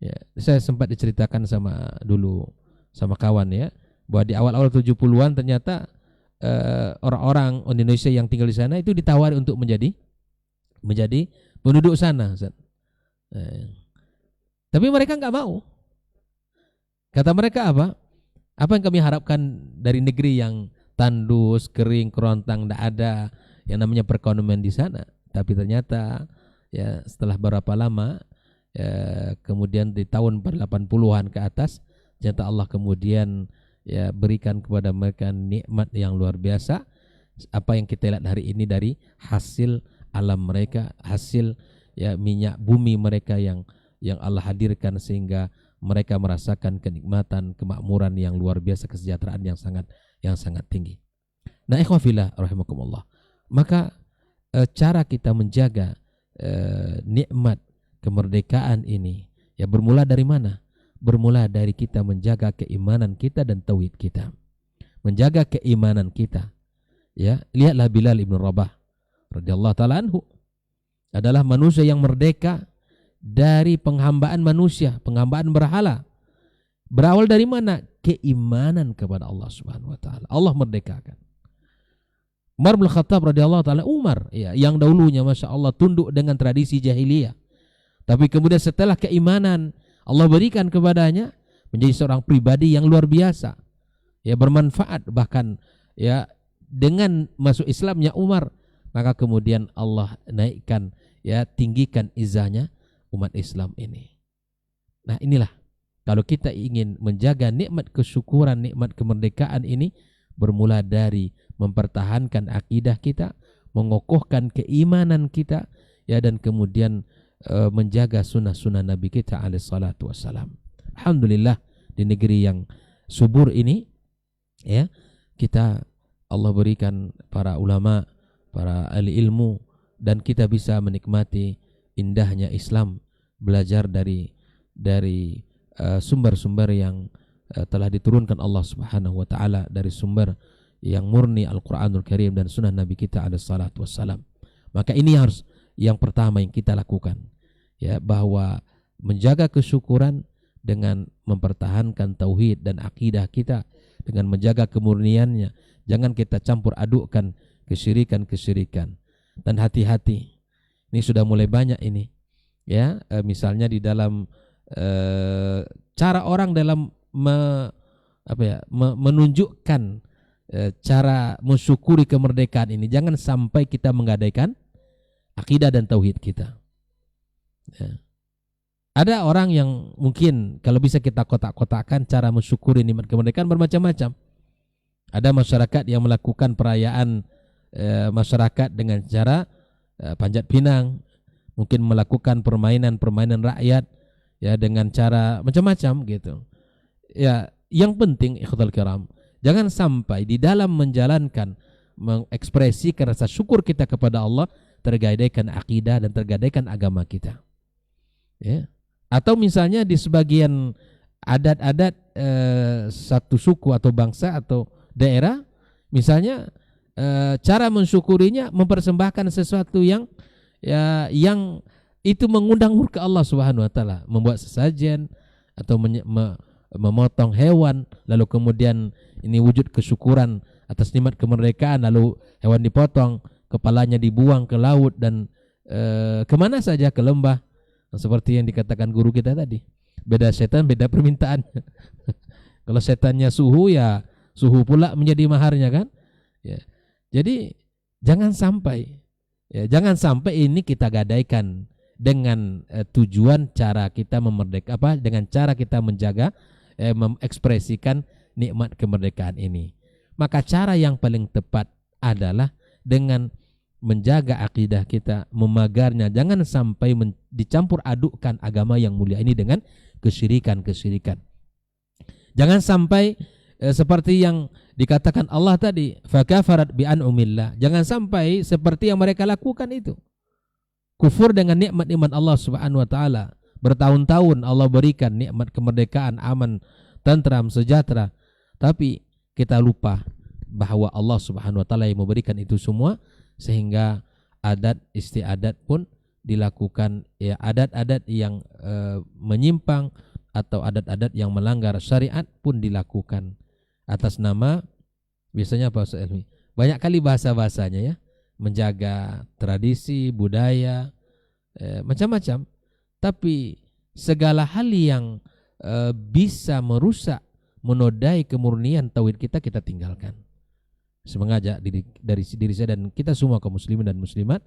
Ya, saya sempat diceritakan sama kawan, ya, bahwa di awal-awal 70-an ternyata orang-orang Indonesia yang tinggal di sana itu ditawari untuk menjadi penduduk sana. Tapi mereka nggak mau. Kata mereka apa? Apa yang kami harapkan dari negeri yang tandus, kering, kerontang, tidak ada yang namanya perekonomian di sana. Tapi ternyata, ya, setelah berapa lama, kemudian di tahun 80-an ke atas, ternyata Allah kemudian, ya, berikan kepada mereka nikmat yang luar biasa. Apa yang kita lihat hari ini dari hasil alam mereka, hasil ya minyak bumi mereka yang Allah hadirkan sehingga mereka merasakan kenikmatan, kemakmuran yang luar biasa, kesejahteraan yang sangat tinggi. Nah, ikhwah fillah rahimakumullah. Maka cara kita menjaga nikmat kemerdekaan ini ya bermula dari mana? Bermula dari kita menjaga keimanan kita dan tauhid kita. Menjaga keimanan kita. Ya, lihatlah Bilal ibn Rabah radhiyallahu taala anhu adalah manusia yang merdeka dari penghambaan manusia, penghambaan berhala. Berawal dari mana? Keimanan kepada Allah Subhanahu wa taala. Allah merdekakan. Umar bin Khattab radhiyallahu taala, Umar ya, yang dahulunya Masya Allah tunduk dengan tradisi jahiliyah. Tapi kemudian setelah keimanan Allah berikan kepadanya menjadi seorang pribadi yang luar biasa. Ya, bermanfaat bahkan ya dengan masuk Islamnya Umar, maka kemudian Allah naikkan ya, tinggikan izahnya umat Islam ini. Nah, inilah kalau kita ingin menjaga nikmat kesyukuran, nikmat kemerdekaan ini bermula dari mempertahankan akidah kita, mengokohkan keimanan kita ya, dan kemudian menjaga sunnah-sunnah Nabi kita alaihi salatu wassalam. Alhamdulillah di negeri yang subur ini ya, kita Allah berikan para ulama, para ahli ilmu, dan kita bisa menikmati indahnya Islam, belajar dari sumber-sumber yang telah diturunkan Allah Subhanahu wa taala, dari sumber yang murni Al-Qur'anul Karim dan sunnah Nabi kita alaihi salatu wassalam. Maka ini harus yang pertama yang kita lakukan ya, bahwa menjaga kesyukuran dengan mempertahankan tauhid dan akidah kita, dengan menjaga kemurniannya. Jangan kita campur adukkan kesyirikan. Dan hati-hati, ini sudah mulai banyak ini ya, misalnya di dalam cara orang dalam menunjukkan cara mensyukuri kemerdekaan ini. Jangan sampai kita menggadaikan akidah dan tauhid kita ya. Ada orang yang mungkin kalau bisa kita kotak-kotakkan cara mensyukuri nikmat kemerdekaan bermacam-macam. Ada masyarakat yang melakukan perayaan masyarakat dengan cara panjat pinang, mungkin melakukan permainan rakyat ya dengan cara macam-macam gitu. Ya, yang penting ikhwatul kiram, jangan sampai di dalam menjalankan, mengekspresikan rasa syukur kita kepada Allah tergadaikan akidah dan tergadaikan agama kita. Ya. Atau misalnya di sebagian adat-adat satu suku atau bangsa atau daerah, misalnya cara mensyukurinya mempersembahkan sesuatu yang itu mengundang murka Allah Subhanahu wa taala, membuat sesajen atau memotong hewan, lalu kemudian ini wujud kesyukuran atas nikmat kemerdekaan, lalu hewan dipotong, kepalanya dibuang ke laut dan kemana saja, ke lembah. Seperti yang dikatakan guru kita tadi, beda setan beda permintaan. Kalau setannya suhu, ya suhu pula menjadi maharnya kan ya. Jadi jangan sampai ini kita gadaikan dengan tujuan cara kita dengan cara kita menjaga mengekspresikan nikmat kemerdekaan ini. Maka cara yang paling tepat adalah dengan menjaga akidah kita, memagarnya. Jangan sampai dicampur adukkan agama yang mulia ini dengan kesyirikan. Jangan sampai seperti yang dikatakan Allah tadi, fakafarat bi an'umillah. Jangan sampai seperti yang mereka lakukan itu. Kufur dengan nikmat-nikmat Allah Subhanahu wa taala. Bertahun-tahun Allah berikan nikmat kemerdekaan, aman, tentram, sejahtera. Tapi kita lupa bahwa Allah Subhanahu wa taala yang memberikan itu semua, sehingga adat istiadat pun dilakukan ya, adat-adat yang menyimpang atau adat-adat yang melanggar syariat pun dilakukan atas nama biasanya apa Ustaz Elmi? Banyak kali bahasa-bahasanya ya, menjaga tradisi, budaya, macam-macam. Tapi segala hal yang bisa merusak, menodai kemurnian tauhid kita tinggalkan. Mengajak dari diri saya dan kita semua kaum muslimin dan muslimat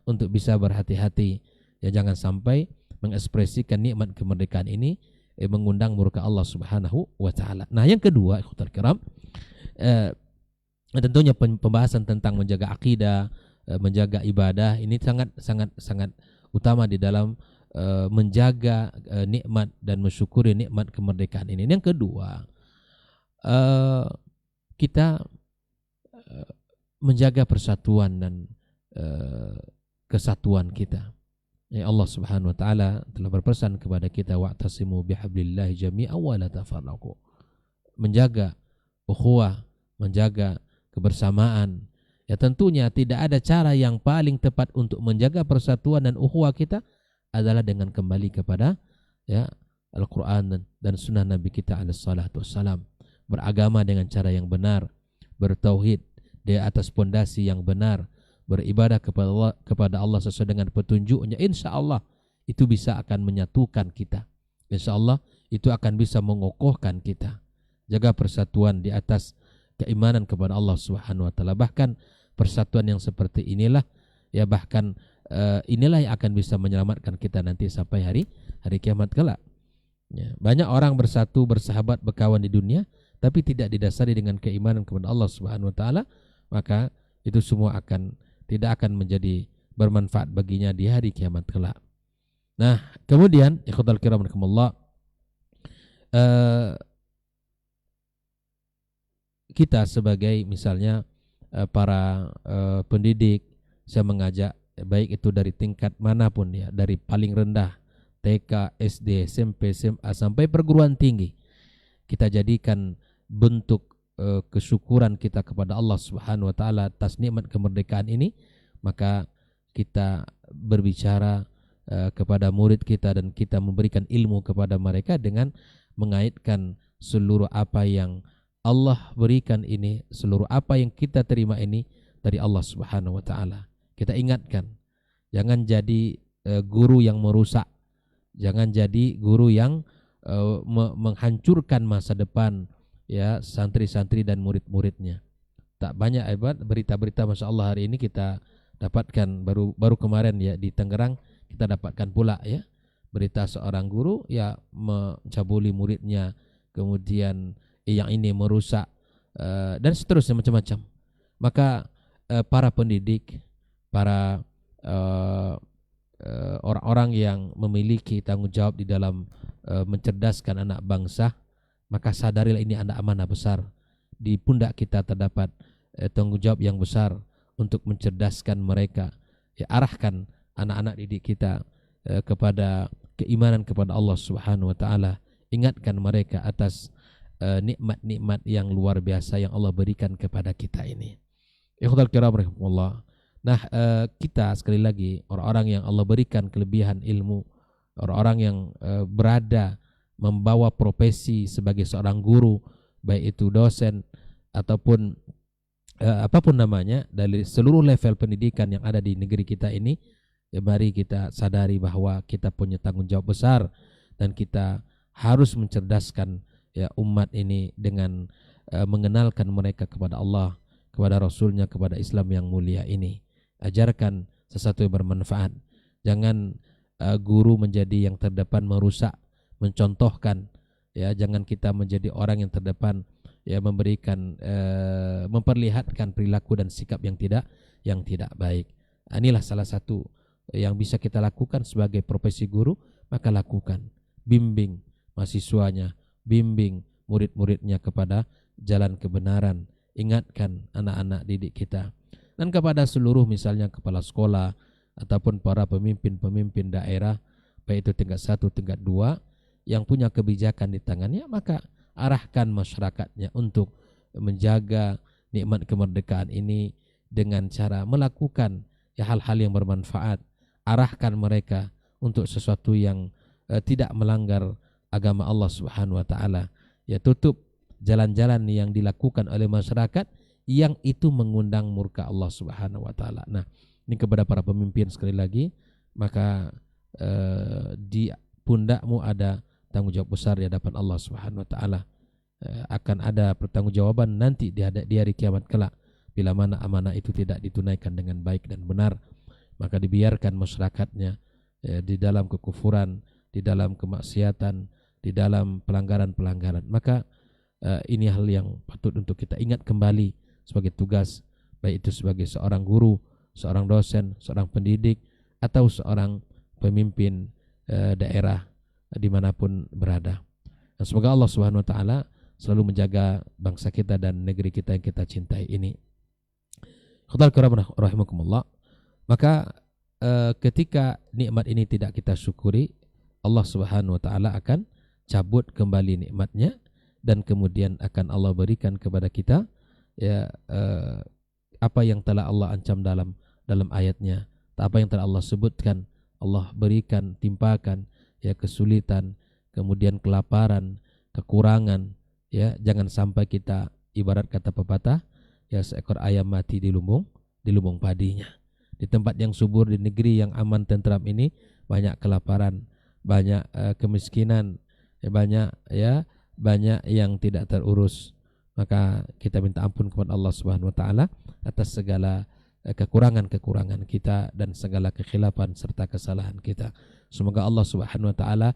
untuk bisa berhati-hati ya, jangan sampai mengekspresikan nikmat kemerdekaan ini mengundang murka Allah Subhanahu wa taala. Nah, yang kedua ikhwatul kiram, tentunya pembahasan tentang menjaga akidah, menjaga ibadah ini sangat utama di dalam menjaga nikmat dan mensyukuri nikmat kemerdekaan ini. Yang kedua, kita menjaga persatuan dan kesatuan kita. Ya, Allah Subhanahu wa taala telah berpesan kepada kita, wa'tasimu bihablillahi jami'an wa la tafarraqu. Menjaga ukhuwah, menjaga kebersamaan. Ya, tentunya tidak ada cara yang paling tepat untuk menjaga persatuan dan ukhuwah kita adalah dengan kembali kepada ya Al-Qur'an dan sunnah Nabi kita alaihi salatu wassalam. Beragama dengan cara yang benar, bertauhid di atas pondasi yang benar, beribadah kepada Allah sesuai dengan petunjuknya. Insya Allah itu bisa akan menyatukan kita. Insya Allah itu akan bisa mengokohkan kita. Jaga persatuan di atas keimanan kepada Allah Subhanahu wa taala. Bahkan persatuan yang seperti inilah ya inilah yang akan bisa menyelamatkan kita nanti sampai hari kiamat kelak. Ya, banyak orang bersatu, bersahabat, berkawan di dunia tapi tidak didasari dengan keimanan kepada Allah Subhanahu wa taala, maka itu semua tidak akan menjadi bermanfaat baginya di hari kiamat kelak. Nah, kemudian ikhwatal kiram rahimakumullah, kita sebagai misalnya para pendidik, saya mengajak baik itu dari tingkat manapun ya, dari paling rendah TK, SD, SMP, SMA sampai perguruan tinggi, kita jadikan bentuk kesyukuran kita kepada Allah Subhanahu wa taala atas nikmat kemerdekaan ini. Maka kita berbicara kepada murid kita dan kita memberikan ilmu kepada mereka dengan mengaitkan seluruh apa yang Allah berikan ini, seluruh apa yang kita terima ini dari Allah Subhanahu wa taala. Kita ingatkan, jangan jadi guru yang merusak, jangan jadi guru yang menghancurkan masa depan ya santri-santri dan murid-muridnya. Tak banyak berita-berita Masya Allah hari ini kita dapatkan, baru kemarin ya di Tangerang kita dapatkan pula ya berita seorang guru ya mencabuli muridnya, kemudian yang ini merusak dan seterusnya macam-macam. Maka para pendidik, para orang-orang yang memiliki tanggung jawab di dalam mencerdaskan anak bangsa, maka sadarilah ini ada amanah besar. Di pundak kita terdapat tanggung jawab yang besar untuk mencerdaskan mereka. Ya, arahkan anak-anak didik kita kepada keimanan kepada Allah Subhanahu wa taala. Ingatkan mereka atas nikmat-nikmat yang luar biasa yang Allah berikan kepada kita ini. Ikhwatal kiram rahimakumullah. Nah, kita sekali lagi orang-orang yang Allah berikan kelebihan ilmu, orang-orang yang berada membawa profesi sebagai seorang guru, baik itu dosen ataupun apapun namanya, dari seluruh level pendidikan yang ada di negeri kita ini, ya mari kita sadari bahwa kita punya tanggung jawab besar dan kita harus mencerdaskan ya umat ini dengan mengenalkan mereka kepada Allah, kepada Rasulnya, kepada Islam yang mulia ini. Ajarkan sesuatu yang bermanfaat. Jangan guru menjadi yang terdepan merusak, mencontohkan ya, jangan kita menjadi orang yang terdepan ya memberikan memperlihatkan perilaku dan sikap yang tidak baik. Inilah salah satu yang bisa kita lakukan sebagai profesi guru, maka lakukan. Bimbing mahasiswanya, bimbing murid-muridnya kepada jalan kebenaran. Ingatkan anak-anak didik kita. Dan kepada seluruh misalnya kepala sekolah ataupun para pemimpin-pemimpin daerah, baik itu tingkat 1, tingkat 2 yang punya kebijakan di tangannya, maka arahkan masyarakatnya untuk menjaga nikmat kemerdekaan ini dengan cara melakukan ya hal-hal yang bermanfaat. Arahkan mereka untuk sesuatu yang tidak melanggar agama Allah Subhanahu wa taala. Ya, tutup jalan-jalan yang dilakukan oleh masyarakat yang itu mengundang murka Allah Subhanahu wa taala. Nah, ini kepada para pemimpin sekali lagi, maka di pundakmu ada tanggung jawab besar di hadapan Allah Subhanahu wa taala. Akan ada pertanggungjawaban nanti di hari kiamat kelak. Bila mana amanah itu tidak ditunaikan dengan baik dan benar, maka dibiarkan masyarakatnya di dalam kekufuran, di dalam kemaksiatan, di dalam pelanggaran-pelanggaran. Maka ini hal yang patut untuk kita ingat kembali sebagai tugas, baik itu sebagai seorang guru, seorang dosen, seorang pendidik, atau seorang pemimpin daerah dimanapun berada. Dan semoga Allah Subhanahu Wa Taala selalu menjaga bangsa kita dan negeri kita yang kita cintai ini. Khotbah kiram rahimakumullah. Maka ketika nikmat ini tidak kita syukuri, Allah Subhanahu Wa Taala akan cabut kembali nikmatnya, dan kemudian akan Allah berikan kepada kita ya apa yang telah Allah ancam dalam ayatnya, apa yang telah Allah sebutkan. Allah berikan, timpakan ya kesulitan, kemudian kelaparan, kekurangan, ya jangan sampai kita ibarat kata pepatah ya seekor ayam mati di lumbung padinya. Di tempat yang subur, di negeri yang aman tentram ini banyak kelaparan, banyak kemiskinan, banyak yang tidak terurus. Maka kita minta ampun kepada Allah Subhanahu Wa Taala atas segala kekurangan-kekurangan kita dan segala kekhilafan serta kesalahan kita. Semoga Allah Subhanahu Wa Taala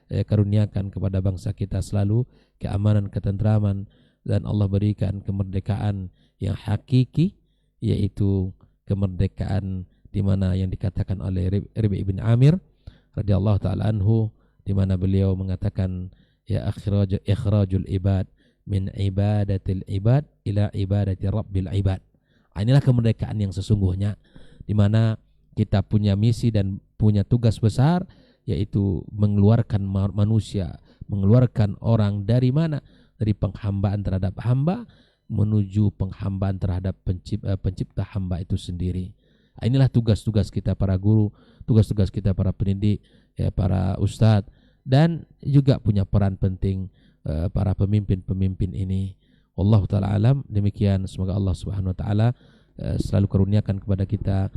karuniakan kepada bangsa kita selalu keamanan, ketentraman, dan Allah berikan kemerdekaan yang hakiki, yaitu kemerdekaan di mana yang dikatakan oleh Rabi' bin Amir radhiyallahu taala anhu, di mana beliau mengatakan ya ikhrajul ibad min ibadatil ibad ila ibadati rabbil ibad. Inilah kemerdekaan yang sesungguhnya, di mana kita punya misi dan punya tugas besar, yaitu mengeluarkan manusia, mengeluarkan orang dari mana? Dari penghambaan terhadap hamba menuju penghambaan terhadap pencipta hamba itu sendiri. Inilah tugas-tugas kita para guru, tugas-tugas kita para pendidik, ya para ustadz, dan juga punya peran penting para pemimpin-pemimpin ini. Wallahu ta'ala alam. Demikian, semoga Allah Subhanahu Wa Ta'ala selalu karuniakan kepada kita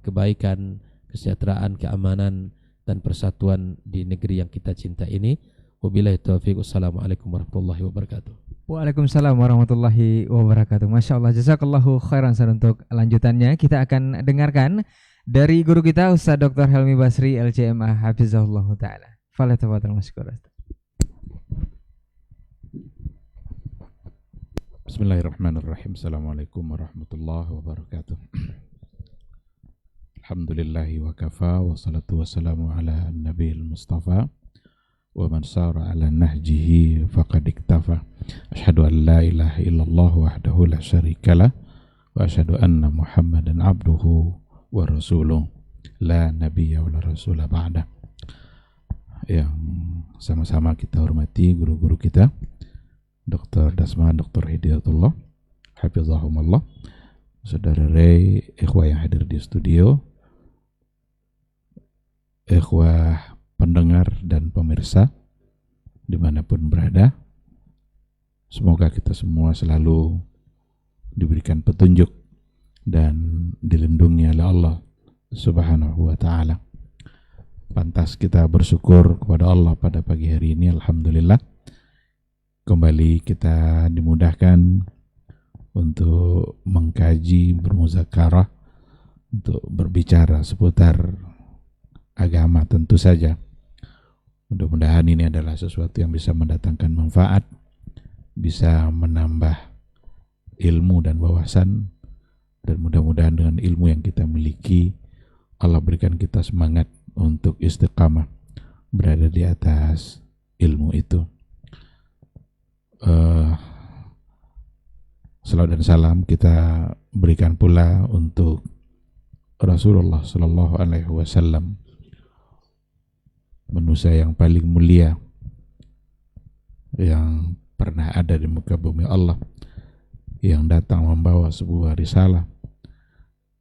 kebaikan, kesejahteraan, keamanan, dan persatuan di negeri yang kita cinta ini. Wabillahi taufiq. Wassalamualaikum warahmatullahi wabarakatuh. Waalaikumsalam warahmatullahi wabarakatuh. Masya Allah, jazakallahu khairan. Untuk lanjutannya kita akan dengarkan dari guru kita Ustaz Dr. Helmi Basri LCMA Hafizahullah Ta'ala. Falatafadhal masykur. Bismillahirrahmanirrahim. Assalamualaikum warahmatullahi wabarakatuh. Alhamdulillahi wa kafa, wa salatu wassalamu ala nabiyil mustafa, wa man sara ala nahjihi faqad iktafa. Asyhadu an la ilaha illallah wahdahu la syarikalah, wa asyhadu anna Muhammadan abduhu wa rasuluh, la nabiyya wa la rasula ba'da. Yang sama-sama kita hormati guru-guru kita, Dr. Dasman, Dr. Hidayatullah, Hafizahumullah, Saudara Ray, ikhwah yang hadir di studio, ikhwah pendengar dan pemirsa dimanapun berada. Semoga kita semua selalu diberikan petunjuk dan dilindungi oleh Allah Subhanahu Wa Ta'ala. Pantas kita bersyukur kepada Allah pada pagi hari ini. Alhamdulillah, kembali kita dimudahkan untuk mengkaji, bermuzakarah, untuk berbicara seputar agama tentu saja. Mudah-mudahan ini adalah sesuatu yang bisa mendatangkan manfaat, bisa menambah ilmu dan wawasan, dan mudah-mudahan dengan ilmu yang kita miliki Allah berikan kita semangat untuk istiqamah berada di atas ilmu itu. Salawat dan salam kita berikan pula untuk Rasulullah Sallallahu Alaihi Wasallam, manusia yang paling mulia yang pernah ada di muka bumi Allah, yang datang membawa sebuah risalah.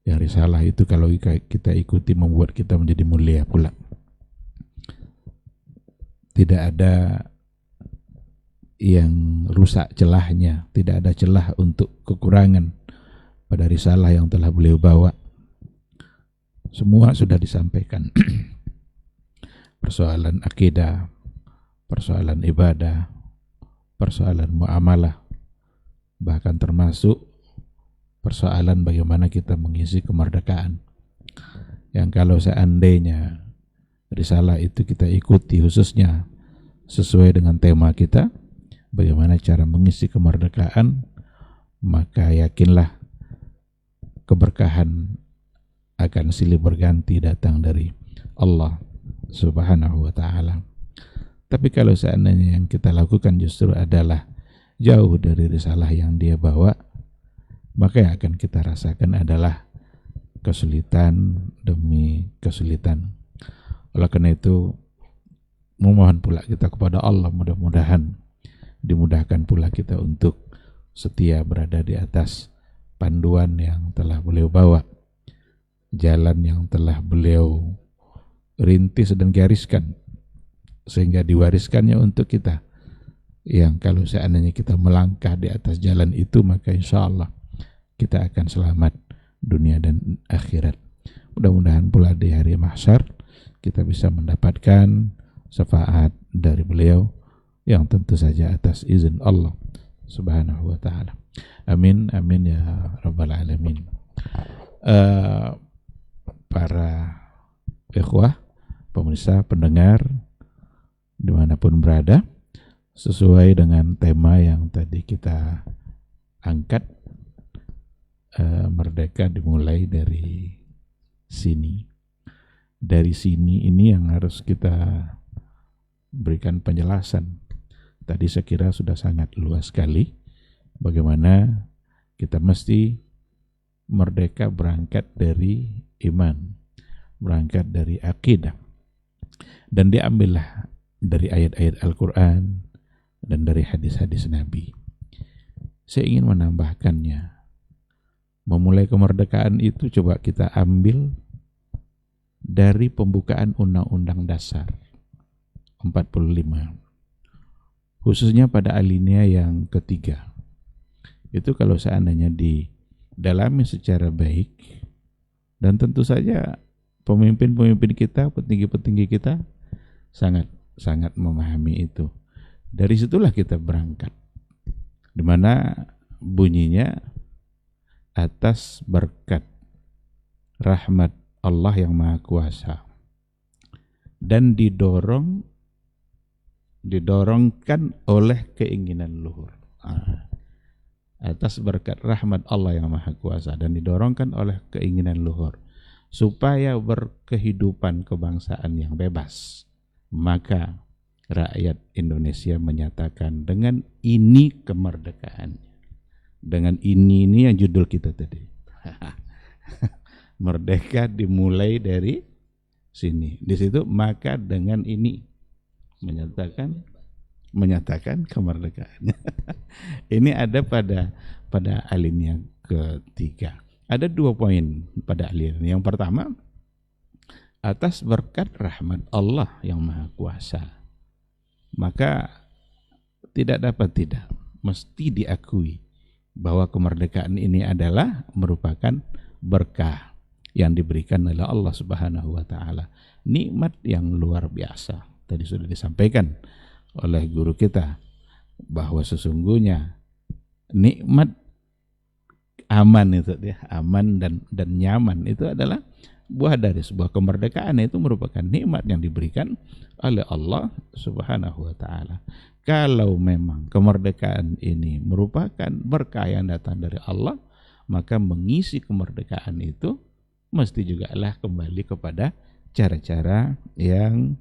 Yang risalah itu kalau kita ikuti membuat kita menjadi mulia pula. Tidak ada yang rusak celahnya, tidak ada celah untuk kekurangan pada risalah yang telah beliau bawa. Semua sudah disampaikan. Persoalan akidah, persoalan ibadah, persoalan muamalah, bahkan termasuk persoalan bagaimana kita mengisi kemerdekaan. Yang kalau seandainya risalah itu kita ikuti khususnya sesuai dengan tema kita, bagaimana cara mengisi kemerdekaan, maka yakinlah keberkahan akan silih berganti datang dari Allah Subhanahu wa ta'ala. Tapi kalau seandainya yang kita lakukan justru adalah jauh dari risalah yang dia bawa, maka yang akan kita rasakan adalah kesulitan demi kesulitan. Oleh karena itu, memohon pula kita kepada Allah, mudah-mudahan dimudahkan pula kita untuk setia berada di atas panduan yang telah beliau bawa, jalan yang telah beliau rintis dan gariskan, sehingga diwariskannya untuk kita, yang kalau seandainya kita melangkah di atas jalan itu, maka insya Allah kita akan selamat dunia dan akhirat. Mudah-mudahan pula di hari mahsyar kita bisa mendapatkan syafaat dari beliau, yang tentu saja atas izin Allah Subhanahu wa ta'ala. Amin, amin ya rabbal alamin. Para ikhwah, pemirsa, pendengar dimanapun berada, sesuai dengan tema yang tadi kita angkat, merdeka dimulai dari sini. Dari sini ini yang harus kita berikan penjelasan. Tadi saya kira sudah sangat luas sekali bagaimana kita mesti merdeka berangkat dari iman, berangkat dari akidah, dan diambillah dari ayat-ayat Al-Quran dan dari hadis-hadis Nabi. Saya ingin menambahkannya, memulai kemerdekaan itu coba kita ambil dari pembukaan Undang-Undang Dasar 45, khususnya pada alinea yang ketiga. Itu kalau seandainya didalami secara baik, dan tentu saja pemimpin-pemimpin kita, petinggi-petinggi kita sangat memahami itu. Dari situlah kita berangkat, di mana bunyinya atas berkat rahmat Allah yang Maha Kuasa, dan didorongkan oleh keinginan luhur. Atas berkat rahmat Allah yang Maha Kuasa dan didorongkan oleh keinginan luhur supaya berkehidupan kebangsaan yang bebas, maka rakyat Indonesia menyatakan dengan ini kemerdekaannya. Dengan ini yang judul kita tadi. Merdeka dimulai dari sini. Di situ maka dengan ini menyatakan kemerdekaan. Ini ada pada alinea ketiga. Ada 2 poin pada alinea. Yang pertama, atas berkat rahmat Allah yang Maha Kuasa, maka mesti diakui bahwa kemerdekaan ini adalah merupakan berkah yang diberikan oleh Allah Subhanahu wa ta'ala. Nikmat yang luar biasa. Tadi sudah disampaikan oleh guru kita bahwa sesungguhnya nikmat aman itu ya, aman dan nyaman itu adalah buah dari sebuah kemerdekaan. Itu merupakan nikmat yang diberikan oleh Allah Subhanahu wa ta'ala. Kalau memang kemerdekaan ini merupakan berkah yang datang dari Allah, maka mengisi kemerdekaan itu mesti juga lah kembali kepada cara-cara yang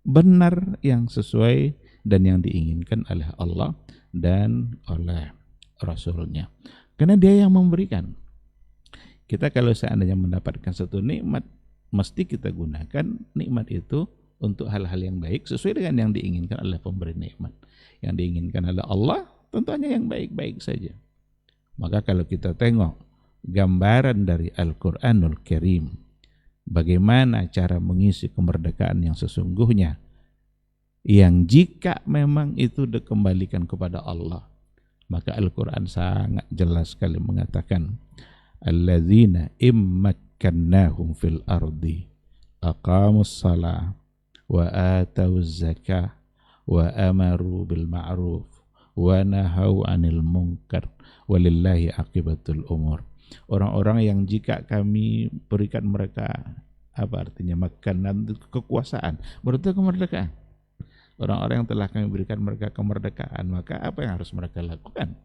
benar, yang sesuai dan yang diinginkan oleh Allah dan oleh Rasulnya. Karena dia yang memberikan. Kita kalau seandainya mendapatkan satu nikmat, mesti kita gunakan nikmat itu untuk hal-hal yang baik sesuai dengan yang diinginkan oleh pemberi nikmat. Yang diinginkan oleh Allah tentunya yang baik-baik saja. Maka kalau kita tengok gambaran dari Al-Quranul Karim, bagaimana cara mengisi kemerdekaan yang sesungguhnya, yang jika memang itu dikembalikan kepada Allah, maka Al-Quran sangat jelas sekali mengatakan, alladzina immakkannahum fil ardi aqamus salah wa atawuz zakah wa amaru bil ma'ruf wa nahau 'anil munkar walillahi aqibatul umur. Orang-orang yang jika kami berikan mereka, apa artinya makanan, kekuasaan, berarti kemerdekaan. Orang-orang yang telah kami berikan mereka kemerdekaan, maka apa yang harus mereka lakukan?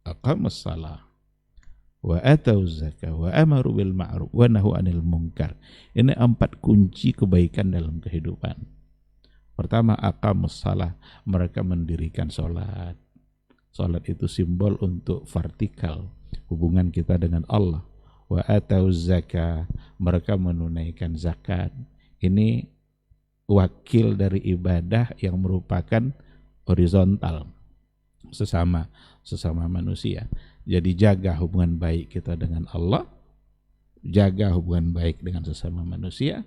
Aqamus salah wa atauz zakah, wa amaru bil ma'ruf, wa nahu 'anil munkar. Ini 4 kunci kebaikan dalam kehidupan. Pertama, aqamus shalah, mereka mendirikan salat. Salat itu simbol untuk vertikal hubungan kita dengan Allah. Wa atauz zakah, mereka menunaikan zakat. Ini wakil dari ibadah yang merupakan horizontal, sesama manusia. Jadi jaga hubungan baik kita dengan Allah, jaga hubungan baik dengan sesama manusia.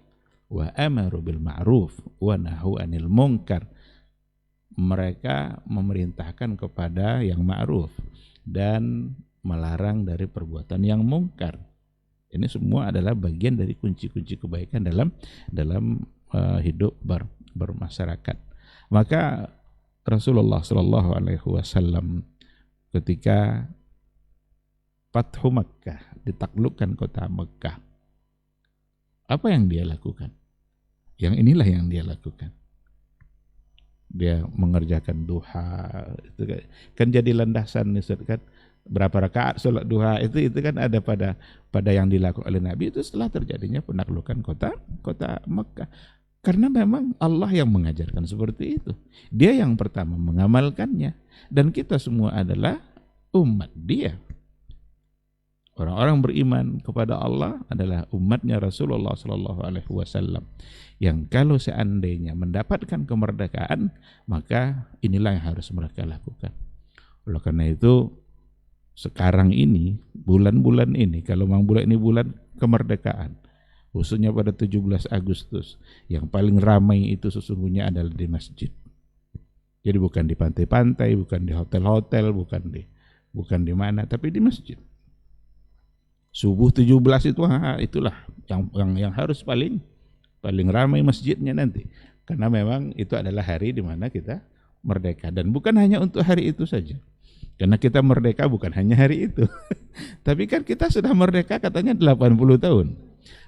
Wa amaru bil ma'ruf wa nahu 'anil munkar. Mereka memerintahkan kepada yang ma'ruf dan melarang dari perbuatan yang mungkar. Ini semua adalah bagian dari kunci-kunci kebaikan dalam hidup bermasyarakat. Maka Rasulullah Shallallahu Alaihi Wasallam ketika Fathu Makkah, ditaklukkan kota Makkah, apa yang dia lakukan? Yang inilah yang dia lakukan. Dia mengerjakan duha, itu kan jadi landasan kan, berapa rakaat sholat duha itu kan ada pada yang dilakukan oleh Nabi itu setelah terjadinya penaklukan kota Makkah. Karena memang Allah yang mengajarkan seperti itu. Dia yang pertama mengamalkannya, dan kita semua adalah umat Dia. Orang-orang beriman kepada Allah adalah umatnya Rasulullah Sallallahu Alaihi Wasallam, yang kalau seandainya mendapatkan kemerdekaan, maka inilah yang harus mereka lakukan. Oleh karena itu, sekarang ini, bulan-bulan ini, kalau memang bulan ini bulan kemerdekaan, khususnya pada 17 Agustus, yang paling ramai itu sesungguhnya adalah di masjid. Jadi bukan di pantai-pantai, bukan di hotel-hotel, bukan di mana, tapi di masjid. Subuh 17 itulah yang harus paling ramai masjidnya nanti, karena memang itu adalah hari di mana kita merdeka, dan bukan hanya untuk hari itu saja, karena kita merdeka bukan hanya hari itu tapi kan kita sudah merdeka katanya 80 tahun,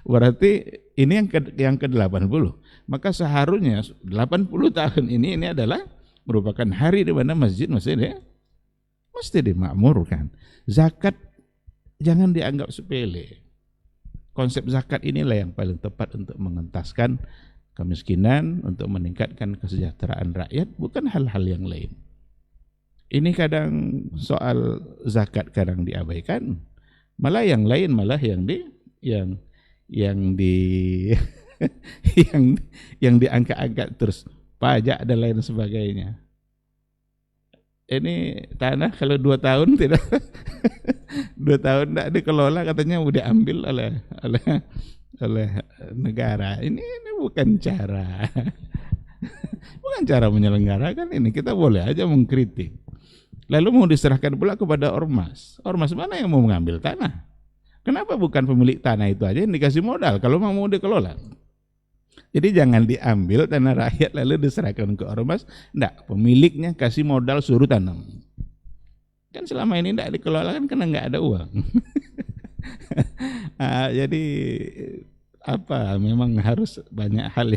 berarti ini yang ke-80, maka seharusnya 80 tahun ini adalah merupakan hari di mana masjid mesti dimakmurkan. Zakat jangan dianggap sepele. Konsep zakat inilah yang paling tepat untuk mengentaskan kemiskinan, untuk meningkatkan kesejahteraan rakyat, bukan hal-hal yang lain. Ini kadang soal zakat kadang diabaikan, malah yang lain yang diangkat-angkat terus, pajak dan lain sebagainya. Ini tanah kalau 2 tahun tidak 2 tahun tidak dikelola, katanya udah diambil oleh negara. Ini bukan cara menyelenggarakan ini. Kita boleh aja mengkritik. Lalu mau diserahkan pula kepada ormas. Ormas mana yang mau mengambil tanah? Kenapa bukan pemilik tanah itu aja yang dikasih modal kalau mau dikelola? Jadi jangan diambil tanah rakyat lalu diserahkan ke ormas. Enggak, pemiliknya kasih modal suruh tanam. Kan selama ini enggak dikelola kan karena enggak ada uang. Jadi memang harus banyak hal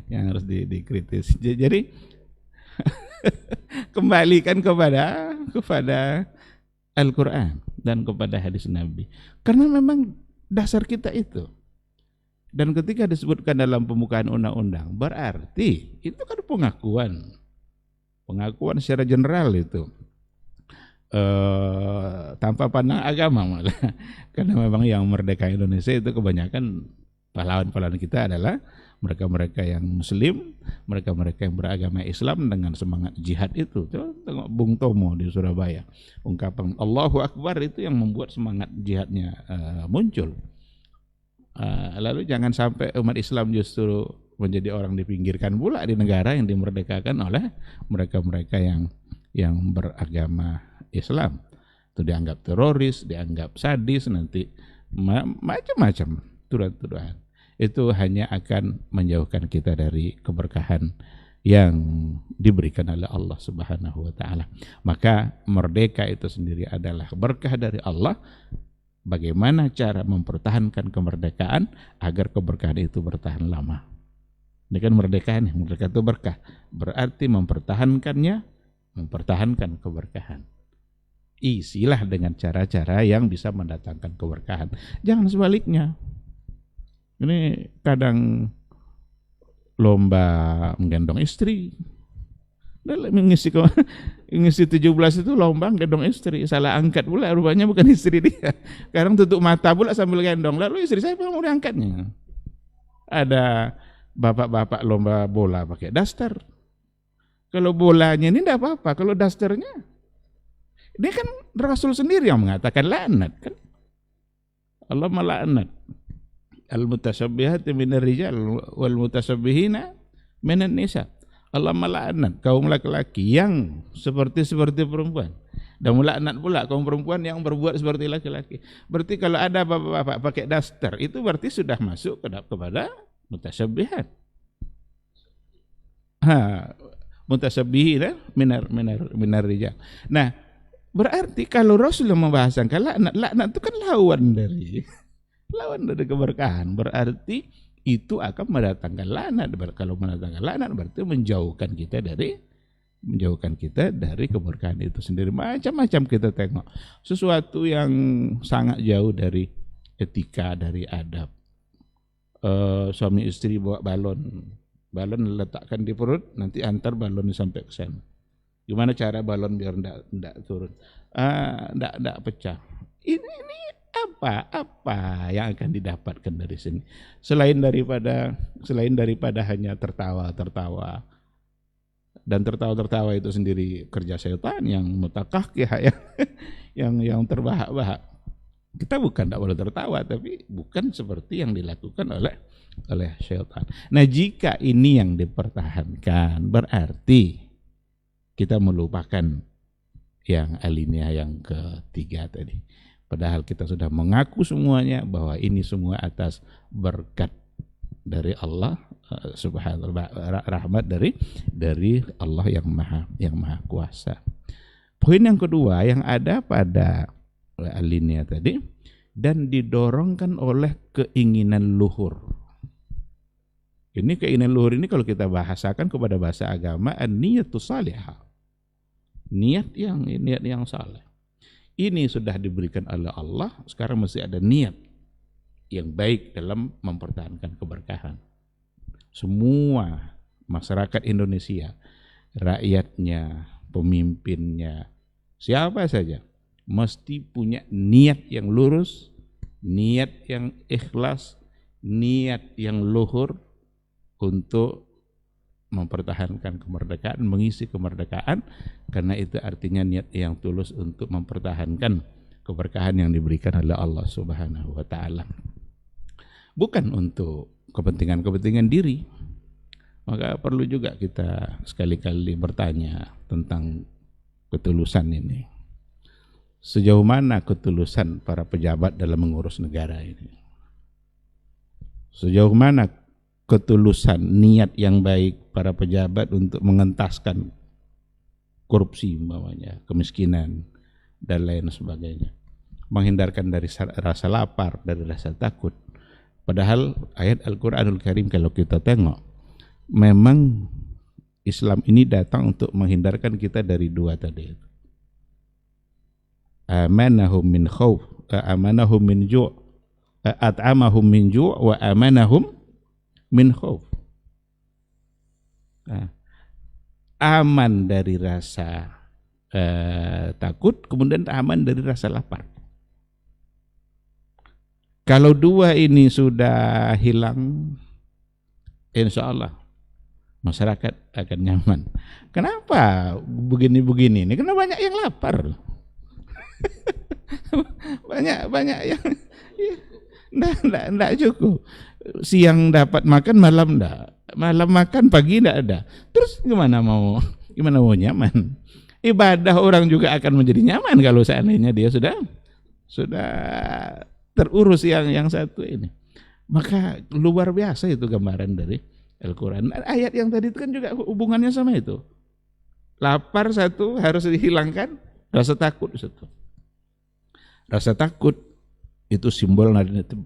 yang harus dikritis. Jadi kembalikan kepada Al-Quran dan kepada hadis Nabi, karena memang dasar kita itu. Dan ketika disebutkan dalam pembukaan undang-undang, berarti itu kan pengakuan secara general itu, tanpa pandang agama malah. Karena memang yang merdeka Indonesia itu kebanyakan pahlawan-pahlawan kita adalah mereka-mereka yang muslim, mereka-mereka yang beragama Islam dengan semangat jihad itu. Tengok Bung Tomo di Surabaya, ungkapan Allahu Akbar itu yang membuat semangat jihadnya muncul. Lalu jangan sampai umat Islam justru menjadi orang dipinggirkan pula di negara yang dimerdekakan oleh mereka-mereka yang beragama Islam. Itu dianggap teroris, dianggap sadis, nanti macam-macam tuduhan. Itu hanya akan menjauhkan kita dari keberkahan yang diberikan oleh Allah Subhanahu wa taala. Maka merdeka itu sendiri adalah berkah dari Allah. Bagaimana cara mempertahankan kemerdekaan agar keberkahan itu bertahan lama? Ini kan merdeka itu berkah. Berarti mempertahankan keberkahan. isilah dengan cara-cara yang bisa mendatangkan keberkahan. Jangan sebaliknya. Ini kadang lomba menggendong istri. Mengisi 17 itu lomba gendong istri, salah angkat pula, rupanya bukan istri dia. Sekarang tutup mata pula sambil gendong. Lalu istri saya mau diangkatnya. Ada bapak-bapak lomba bola pakai daster. Kalau bolanya ini tidak apa-apa, kalau dasternya ini kan Rasul sendiri yang mengatakan laknat kan. Allah melaknat al-mutasabbihati minar rijal wal mutasabbihina minan nisa. Allah melaknat kaum laki-laki yang seperti perempuan, dan melaknat pula kaum perempuan yang berbuat seperti laki-laki. Berarti kalau ada bapak-bapak pakai daster, itu berarti sudah masuk kepada mutasabbihat. Mutasabbihina minar rijal. Nah, berarti kalau Rasul membahasakan laknat itu kan lawan dari keberkahan. Berarti itu akan mendatangkan laknat. Kalau mendatangkan laknat berarti menjauhkan kita dari keberkahan itu sendiri. Macam-macam kita tengok. Sesuatu yang sangat jauh dari etika, dari adab. Suami istri bawa balon letakkan di perut, nanti antar balon sampai ke sana. Gimana cara balon biar enggak turun? Enggak pecah. Ini apa yang akan didapatkan dari sini selain daripada hanya tertawa dan tertawa itu sendiri kerja setan yang mutakakih yang terbahak-bahak. Kita bukan tidak boleh tertawa, tapi bukan seperti yang dilakukan oleh setan. Nah, jika ini yang dipertahankan berarti kita melupakan yang alinea yang ketiga tadi. Padahal kita sudah mengaku semuanya bahwa ini semua atas berkat dari Allah subhanahu wa ta'ala, rahmat dari Allah yang maha kuasa. Poin yang kedua yang ada pada alinea tadi, dan didorongkan oleh keinginan luhur. Ini keinginan luhur ini kalau kita bahasakan kepada bahasa agama, an-niyatus salihah. Niat yang saleh. Ini sudah diberikan oleh Allah, sekarang mesti ada niat yang baik dalam mempertahankan keberkahan. Semua masyarakat Indonesia, rakyatnya, pemimpinnya, siapa saja, mesti punya niat yang lurus, niat yang ikhlas, niat yang luhur untuk mempertahankan kemerdekaan, mengisi kemerdekaan, karena itu artinya niat yang tulus untuk mempertahankan keberkahan yang diberikan oleh Allah Subhanahu wa ta'ala. Bukan untuk kepentingan diri. Maka perlu juga kita sekali-kali bertanya tentang ketulusan ini. Sejauh mana ketulusan para pejabat dalam mengurus negara ini? Sejauh mana ketulusan niat yang baik para pejabat untuk mengentaskan korupsi, umpamanya, kemiskinan dan lain sebagainya, menghindarkan dari rasa lapar, dari rasa takut. Padahal ayat Al-Quranul Karim kalau kita tengok, memang Islam ini datang untuk menghindarkan kita dari dua tadi. Amanahum min khauf, amanahum min ju', at'amahum min ju' wa amanahum min khauf. Aman dari rasa takut, kemudian aman dari rasa lapar. Kalau dua ini sudah hilang, insya Allah masyarakat akan nyaman. Kenapa begini-begini ini? Karena banyak yang lapar. banyak yang enggak cukup. Siang dapat makan, malam enggak. Malam makan, pagi enggak ada. Terus gimana mau nyaman? Ibadah orang juga akan menjadi nyaman kalau seandainya dia sudah terurus yang satu ini. Maka luar biasa itu gambaran dari Al-Quran. Ayat yang tadi itu kan juga hubungannya sama itu. Lapar satu harus dihilangkan, rasa takut satu. Rasa takut itu simbol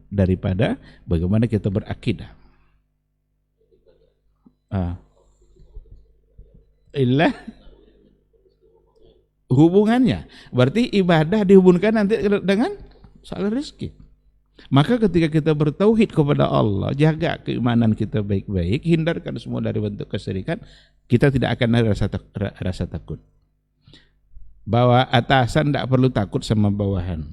daripada bagaimana kita berakidah. hubungannya. Berarti ibadah dihubungkan nanti dengan soal rezeki. Maka ketika kita bertauhid kepada Allah, jaga keimanan kita baik-baik, hindarkan semua dari bentuk kesyirikan, kita tidak akan ada rasa takut. Bahwa atasan tidak perlu takut sama bawahan.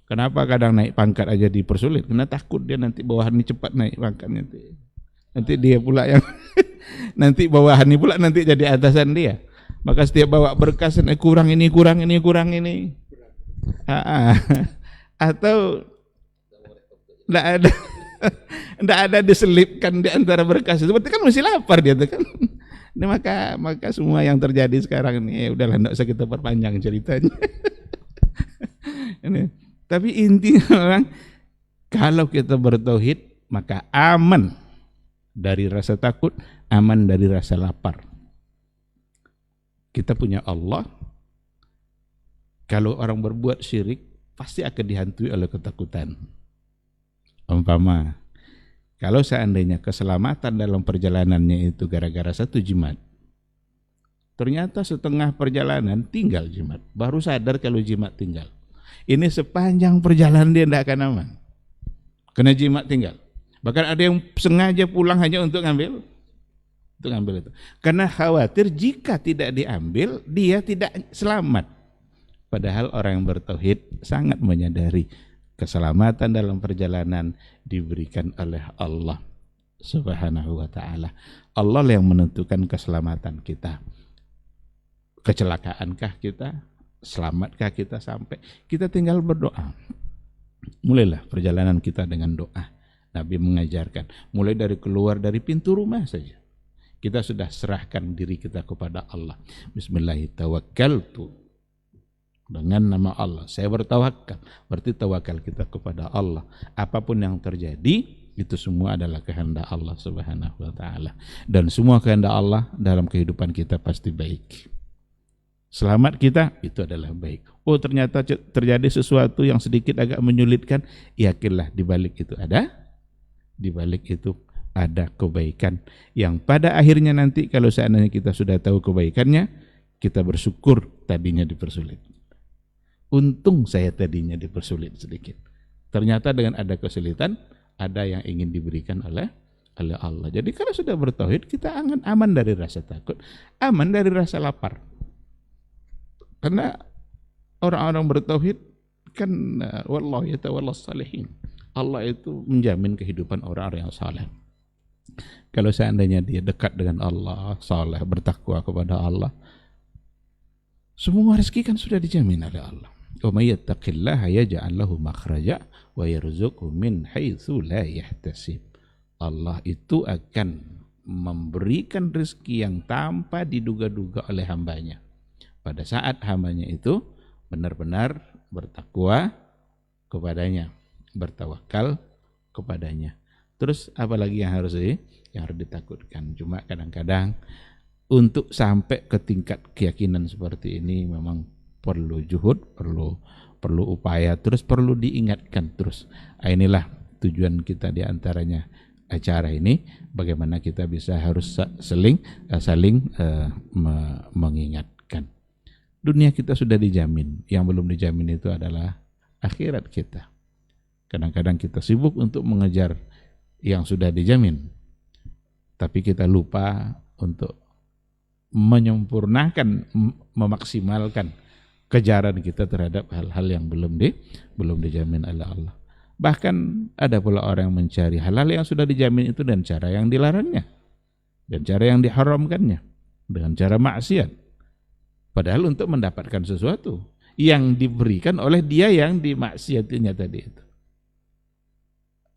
Kenapa kadang naik pangkat aja dipersulit? Karena takut dia nanti bawahan ini cepat naik pangkatnya. Nanti dia pula yang nanti bawahan ini pula nanti jadi atasan dia. Maka setiap bawa berkas kurang ini. Atau tidak ada diselipkan di antara berkas itu. Berarti kan masih lapar dia tuh kan. Ini maka semua yang terjadi sekarang ini udahlah tidak usah kita perpanjang ceritanya. Ini. Tapi intinya orang kalau kita bertauhid maka aman dari rasa takut, aman dari rasa lapar. Kita punya Allah. Kalau orang berbuat syirik pasti akan dihantui oleh ketakutan. Umpama kalau seandainya keselamatan dalam perjalanannya itu gara-gara satu jimat, ternyata setengah perjalanan tinggal jimat, baru sadar kalau jimat tinggal. Ini sepanjang perjalanan dia tidak akan aman, kena jimat tinggal. Bahkan ada yang sengaja pulang hanya untuk ngambil itu, karena khawatir jika tidak diambil dia tidak selamat. Padahal orang yang bertauhid sangat menyadari keselamatan dalam perjalanan diberikan oleh Allah Subhanahu wa ta'ala. Allah yang menentukan keselamatan kita. Kecelakaankah kita? Selamatkah kita sampai? Kita tinggal berdoa. Mulailah perjalanan kita dengan doa. Nabi mengajarkan, mulai dari keluar dari pintu rumah saja. Kita sudah serahkan diri kita kepada Allah. Bismillahirrahmanirrahim. Dengan nama Allah saya bertawakal, berarti tawakal kita kepada Allah. Apapun yang terjadi itu semua adalah kehendak Allah Subhanahu wa ta'ala, dan semua kehendak Allah dalam kehidupan kita pasti baik. Selamat kita itu adalah baik. Oh ternyata terjadi sesuatu yang sedikit agak menyulitkan, yakinlah di balik itu ada kebaikan yang pada akhirnya nanti kalau seandainya kita sudah tahu kebaikannya, kita bersyukur tadinya dipersulit. Untung saya tadinya dipersulit sedikit. Ternyata dengan ada kesulitan, ada yang ingin diberikan oleh Allah. Jadi kalau sudah bertauhid, kita aman dari rasa takut, aman dari rasa lapar. Karena orang-orang bertauhid kan wallahu yatawallas salihin. Allah itu menjamin kehidupan orang-orang yang saleh. Kalau seandainya dia dekat dengan Allah, saleh, bertakwa kepada Allah, semua rezeki kan sudah dijamin oleh Allah. Wa may yattaqillaha yaj'al lahu makhraja wa yarzuqhu min haitsu la yahtasib. Allah itu akan memberikan rezeki yang tanpa diduga-duga oleh hambanya. Pada saat hambanya itu benar-benar bertakwa kepadanya, bertawakal kepadanya. Terus apalagi yang harus ditakutkan? Cuma kadang-kadang untuk sampai ke tingkat keyakinan seperti ini memang perlu juhud, perlu upaya, terus perlu diingatkan terus. Inilah tujuan kita di antaranya acara ini, bagaimana kita bisa harus saling mengingatkan. Dunia kita sudah dijamin, yang belum dijamin itu adalah akhirat kita. Kadang-kadang kita sibuk untuk mengejar yang sudah dijamin, tapi kita lupa untuk menyempurnakan, memaksimalkan kejaran kita terhadap hal-hal yang belum dijamin oleh Allah. Bahkan ada pula orang yang mencari hal-hal yang sudah dijamin itu dan cara yang dilarangnya, dan cara yang diharamkannya, dengan cara maksiat. Padahal untuk mendapatkan sesuatu yang diberikan oleh dia yang dimaksiatinya tadi itu.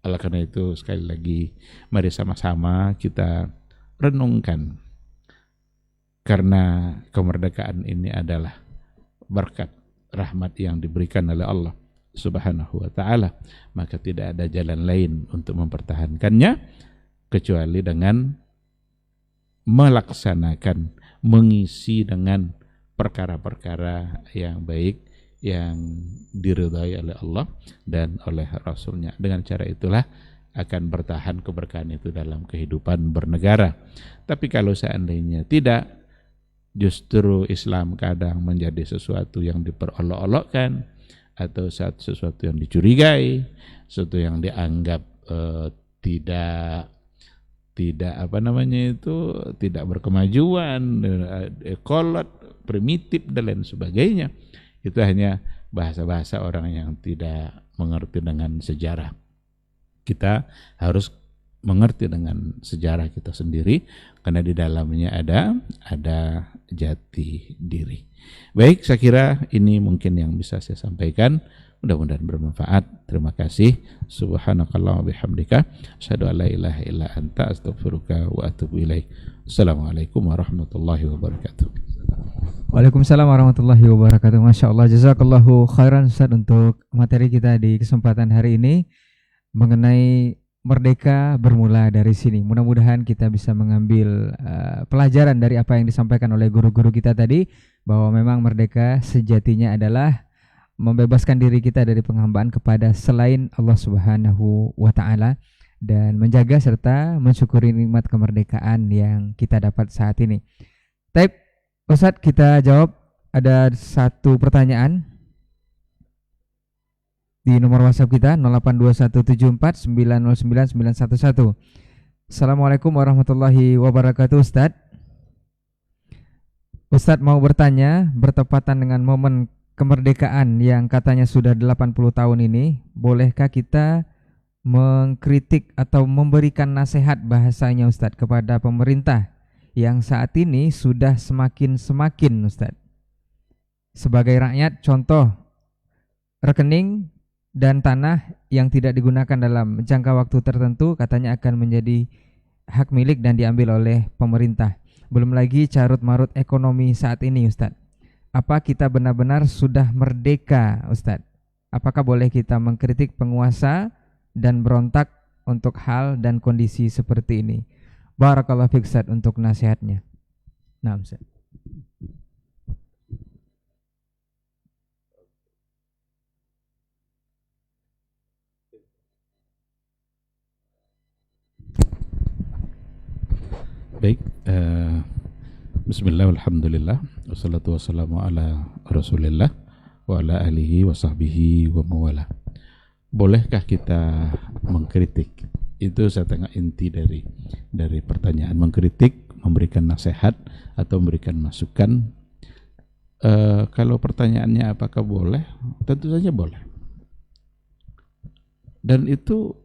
Oleh karena itu sekali lagi mari sama-sama kita renungkan, karena kemerdekaan ini adalah berkat rahmat yang diberikan oleh Allah Subhanahu wa ta'ala, maka tidak ada jalan lain untuk mempertahankannya kecuali dengan melaksanakan, mengisi dengan perkara-perkara yang baik yang diridhai oleh Allah dan oleh Rasulnya. Dengan cara itulah akan bertahan keberkahan itu dalam kehidupan bernegara. Tapi kalau seandainya tidak, Justru Islam kadang menjadi sesuatu yang diperolok-olokkan, atau sesuatu yang dicurigai, sesuatu yang dianggap tidak tidak berkemajuan, kolot, primitif dan lain sebagainya. Itu hanya bahasa-bahasa orang yang tidak mengerti dengan sejarah. Kita harus mengerti dengan sejarah kita sendiri, karena di dalamnya ada jati diri. Baik, saya kira ini mungkin yang bisa saya sampaikan. Mudah-mudahan bermanfaat. Terima kasih. Subhanakallah wa bihamdika asyhadu an la ilaha illa anta astaghfiruka wa atubu ilaik. Assalamualaikum warahmatullahi wabarakatuh. Waalaikumsalam warahmatullahi wabarakatuh. Masya Allah, jazakallahu khairan Ustaz untuk materi kita di kesempatan hari ini mengenai merdeka bermula dari sini. Mudah-mudahan kita bisa mengambil pelajaran dari apa yang disampaikan oleh guru-guru kita tadi, bahwa memang merdeka sejatinya adalah membebaskan diri kita dari penghambaan kepada selain Allah Subhanahu wa Ta'ala, dan menjaga serta mensyukuri nikmat kemerdekaan yang kita dapat saat ini. Taib, Ustadz, kita jawab. Ada satu pertanyaan di nomor WhatsApp kita 082174909911. Assalamualaikum warahmatullahi wabarakatuh. Ustadz mau bertanya, bertepatan dengan momen kemerdekaan yang katanya sudah 80 tahun ini, bolehkah kita mengkritik atau memberikan nasihat bahasanya Ustadz kepada pemerintah yang saat ini sudah semakin Ustadz? Sebagai rakyat, contoh rekening dan tanah yang tidak digunakan dalam jangka waktu tertentu katanya akan menjadi hak milik dan diambil oleh pemerintah. Belum lagi carut marut ekonomi saat ini Ustadz. Apa kita benar-benar sudah merdeka Ustadz? Apakah boleh kita mengkritik penguasa dan berontak untuk hal dan kondisi seperti ini? Barakallahu fiik Ustadz untuk nasihatnya. Nah, Ustadz. Baik, bismillah, alhamdulillah, wassalatu wassalamu ala rasulillah wa ala alihi wa sahbihi wa mawala. Bolehkah kita mengkritik? Itu saya tengah inti dari pertanyaan. Mengkritik, memberikan nasihat atau memberikan masukan. Kalau pertanyaannya apakah boleh? Tentu saja boleh. Dan itu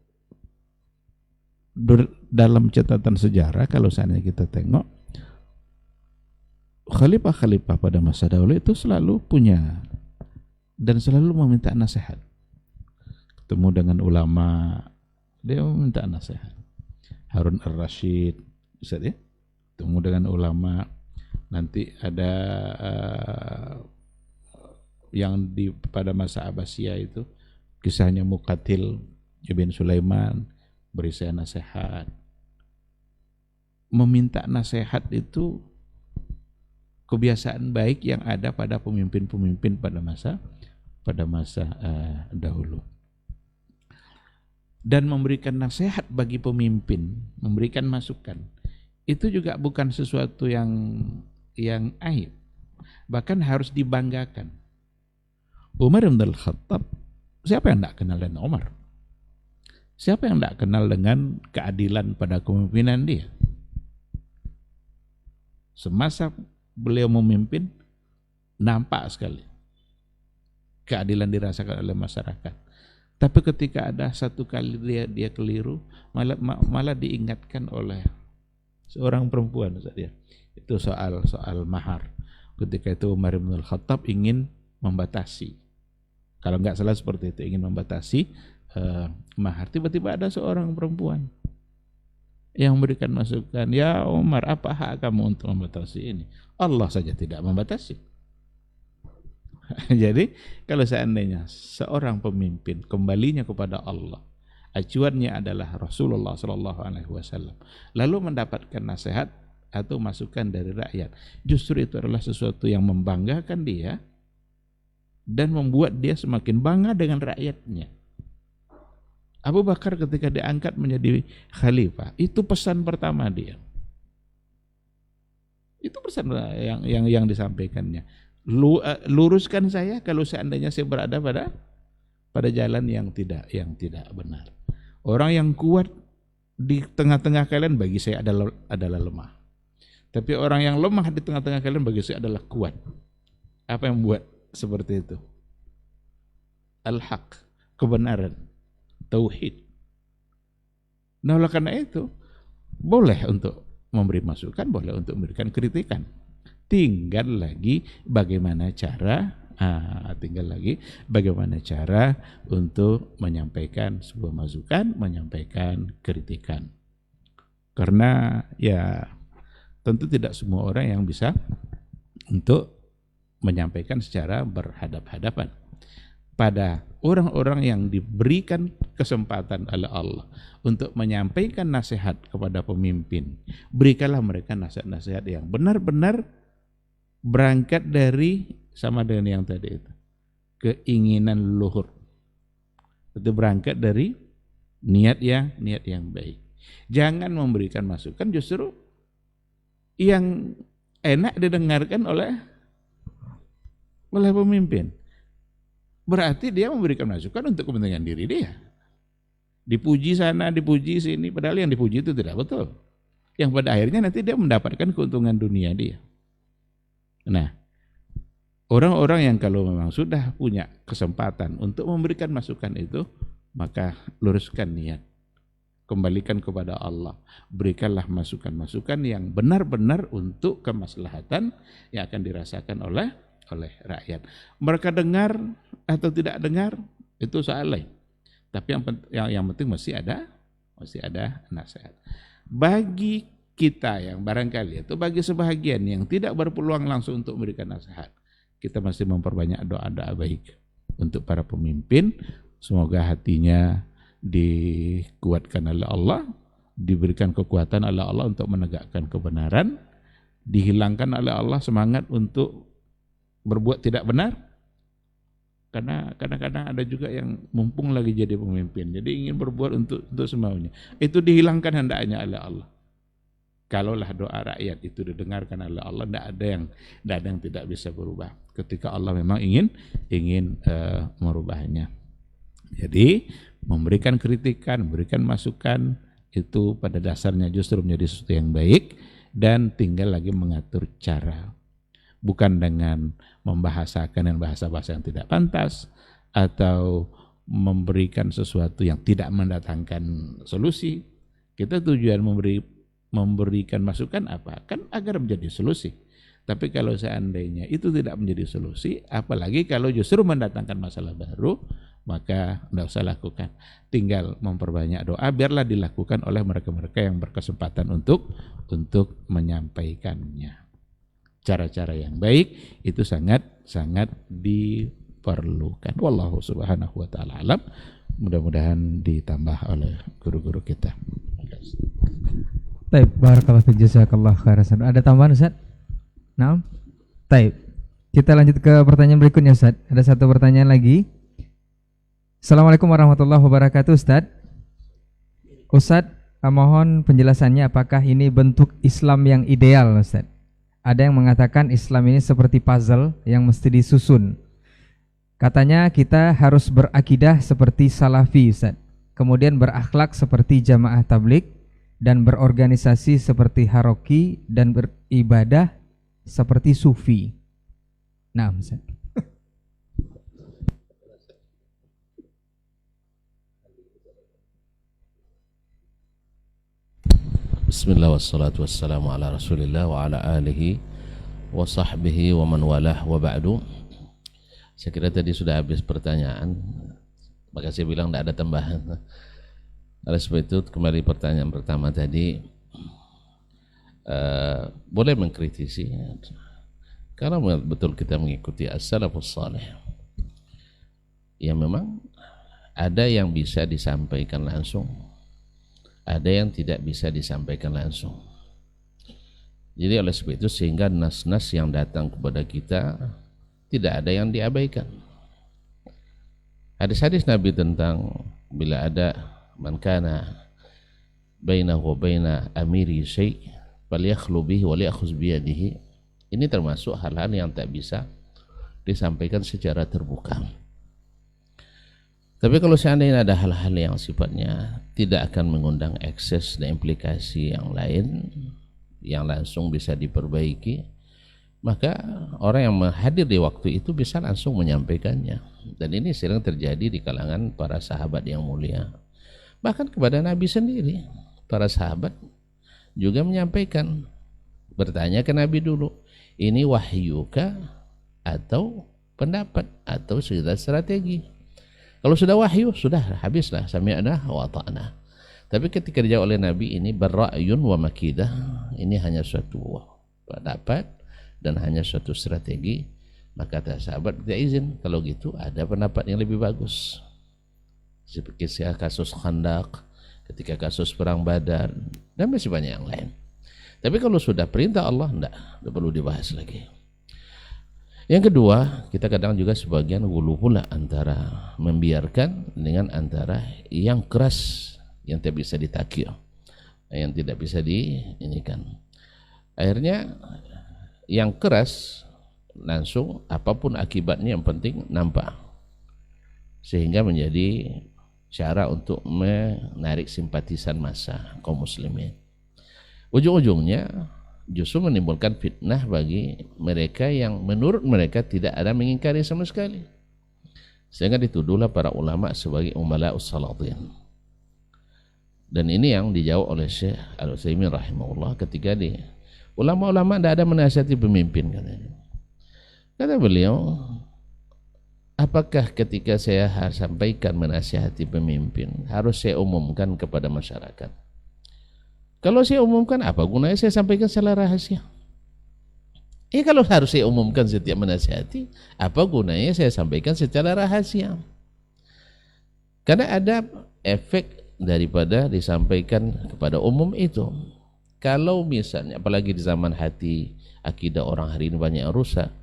dalam catatan sejarah, kalau seandainya kita tengok, khalifah-khalifah pada masa dahulu itu selalu punya dan selalu meminta nasihat. Ketemu dengan ulama, dia meminta nasihat. Harun ar-Rasyid, bisa ya? Ketemu dengan ulama. Nanti ada yang pada masa Abbasiyah itu kisahnya Muqatil ibn Sulaiman, beri saya nasihat. Meminta nasihat itu kebiasaan baik yang ada pada pemimpin-pemimpin pada masa dahulu. Dan memberikan nasihat bagi pemimpin, memberikan masukan, itu juga bukan sesuatu yang aib, bahkan harus dibanggakan. Umar bin Al-Khattab, siapa yang tidak kenal dengan Umar? Siapa yang tidak kenal dengan keadilan pada kepemimpinan dia? Semasa beliau memimpin, nampak sekali keadilan dirasakan oleh masyarakat. Tapi ketika ada satu kali dia keliru, malah diingatkan oleh seorang perempuan, itu soal mahar. Ketika itu Umar bin Al-Khattab ingin membatasi, kalau nggak salah seperti itu, ingin membatasi mahar. Tiba-tiba ada seorang perempuan yang memberikan masukan, ya Umar, apa hak kamu untuk membatasi ini? Allah saja tidak membatasi. Jadi kalau seandainya seorang pemimpin kembalinya kepada Allah, acuannya adalah Rasulullah SAW, lalu mendapatkan nasihat atau masukan dari rakyat, justru itu adalah sesuatu yang membanggakan dia dan membuat dia semakin bangga dengan rakyatnya. Abu Bakar ketika diangkat menjadi khalifah, itu pesan pertama dia. Itu pesan yang disampaikannya. Luruskan saya kalau seandainya saya berada pada jalan yang tidak benar. Orang yang kuat di tengah-tengah kalian bagi saya adalah lemah. Tapi orang yang lemah di tengah-tengah kalian bagi saya adalah kuat. Apa yang membuat seperti itu? Al-haq, kebenaran, tauhid. Nah, oleh karena itu boleh untuk memberi masukan, boleh untuk memberikan kritikan. Tinggal lagi bagaimana cara untuk menyampaikan sebuah masukan, menyampaikan kritikan. Karena ya tentu tidak semua orang yang bisa untuk menyampaikan secara berhadap-hadapan. Pada orang-orang yang diberikan kesempatan oleh Allah untuk menyampaikan nasihat kepada pemimpin, berikanlah mereka nasihat-nasihat yang benar-benar berangkat dari sama dengan yang tadi itu, keinginan luhur. Itu berangkat dari niat yang baik. Jangan memberikan masukan justru yang enak didengarkan oleh pemimpin. Berarti dia memberikan masukan untuk kepentingan diri dia. Dipuji sana, dipuji sini, padahal yang dipuji itu tidak betul. Yang pada akhirnya nanti dia mendapatkan keuntungan dunia dia. Nah, orang-orang yang kalau memang sudah punya kesempatan untuk memberikan masukan itu, maka luruskan niat. Kembalikan kepada Allah. Berikanlah masukan-masukan yang benar-benar untuk kemaslahatan yang akan dirasakan oleh rakyat. Mereka dengar atau tidak dengar itu soal lain. Tapi yang penting masih ada nasihat. Bagi kita yang barangkali atau bagi sebahagian yang tidak berpeluang langsung untuk memberikan nasihat, kita masih memperbanyak doa-doa baik untuk para pemimpin. Semoga hatinya dikuatkan oleh Allah, diberikan kekuatan oleh Allah untuk menegakkan kebenaran, dihilangkan oleh Allah semangat untuk berbuat tidak benar. Karena kadang-kadang ada juga yang mumpung lagi jadi pemimpin, jadi ingin berbuat untuk semaunya. Itu dihilangkan hendaknya oleh Allah. Kalaulah doa rakyat itu didengarkan oleh Allah, tidak ada yang tidak bisa berubah. Ketika Allah memang ingin merubahnya. Jadi memberikan kritikan, memberikan masukan itu pada dasarnya justru menjadi sesuatu yang baik, dan tinggal lagi mengatur cara. Bukan dengan membahasakan dengan bahasa-bahasa yang tidak pantas atau memberikan sesuatu yang tidak mendatangkan solusi. Kita tujuan memberikan masukan apa? Kan agar menjadi solusi. Tapi kalau seandainya itu tidak menjadi solusi, apalagi kalau justru mendatangkan masalah baru, maka tidak usah lakukan. Tinggal memperbanyak doa, biarlah dilakukan oleh mereka-mereka yang berkesempatan untuk menyampaikannya. Cara-cara yang baik itu sangat diperlukan. Wallahu subhanahu wa ta'ala alam. Mudah-mudahan ditambah oleh guru-guru kita. Baik, barakallahu fiik, jazakallah khairan. Ada tambahan Ustaz? Naam. Baik. Kita lanjut ke pertanyaan berikutnya Ustaz. Ada satu pertanyaan lagi. Assalamualaikum warahmatullahi wabarakatuh Ustaz. Ustaz, mohon penjelasannya apakah ini bentuk Islam yang ideal Ustaz? Ada yang mengatakan Islam ini seperti puzzle yang mesti disusun. Katanya kita harus berakidah seperti salafi Ustaz, kemudian berakhlak seperti jamaah tabligh, dan berorganisasi seperti haroki, dan beribadah seperti sufi. Nah Ustaz. Bismillah wassalatu wassalamu ala rasulillah wa ala alihi wa sahbihi wa man walah wa ba'du. Saya kira tadi sudah habis pertanyaan, maka saya bilang tidak ada tambahan. Oleh sebab itu kembali pertanyaan pertama tadi, boleh mengkritisi karena betul kita mengikuti as-salafus salih. Ya memang ada yang bisa disampaikan langsung, ada yang tidak bisa disampaikan langsung. Jadi oleh sebab itu sehingga nas-nas yang datang kepada kita tidak ada yang diabaikan. Hadis-hadis Nabi tentang bila ada man kana bainahu wa baina amiri syai', falyakhlu bihi wa liyakhuz biyadihi. Ini termasuk hal-hal yang tak bisa disampaikan secara terbuka. Tapi kalau seandainya ada hal-hal yang sifatnya tidak akan mengundang ekses dan implikasi yang lain yang langsung bisa diperbaiki, maka orang yang hadir di waktu itu bisa langsung menyampaikannya. Dan ini sering terjadi di kalangan para sahabat yang mulia. Bahkan kepada Nabi sendiri, para sahabat juga menyampaikan, bertanya ke Nabi dulu, ini wahyukah atau pendapat atau sudah strategi? Kalau sudah wahyu, sudah habislah, sami'na wa ta'na. Tapi ketika dijawab oleh Nabi, ini barra'yun wa makidah, ini hanya suatu pendapat dan hanya suatu strategi, maka kata sahabat, tidak izin. Kalau gitu ada pendapat yang lebih bagus, seperti kasus Khandaq, ketika kasus perang Badar, dan masih banyak yang lain. Tapi kalau sudah perintah Allah, tidak perlu dibahas lagi. Yang kedua, kita kadang juga sebagian gulu pula antara membiarkan dengan antara yang keras, yang tidak bisa ditakir, yang tidak bisa diinikan. Akhirnya yang keras langsung apapun akibatnya yang penting nampak, sehingga menjadi cara untuk menarik simpatisan massa kaum muslimin. Ujung-ujungnya justru menimbulkan fitnah bagi mereka yang menurut mereka tidak ada mengingkari sama sekali, sehingga dituduhlah para ulama sebagai umala'us salatin. Dan ini yang dijawab oleh Syekh Al-Utsaimin rahimahullah ketika ulama-ulama tidak ada menasihati pemimpin, katanya. Kata beliau, apakah ketika saya sampaikan menasihati pemimpin harus saya umumkan kepada masyarakat? Kalau saya umumkan, apa gunanya saya sampaikan secara rahasia? Kalau harus saya umumkan setiap menasihati, apa gunanya saya sampaikan secara rahasia? Karena ada efek daripada disampaikan kepada umum itu. Kalau misalnya, apalagi di zaman hati akidah orang hari ini banyak yang rusak,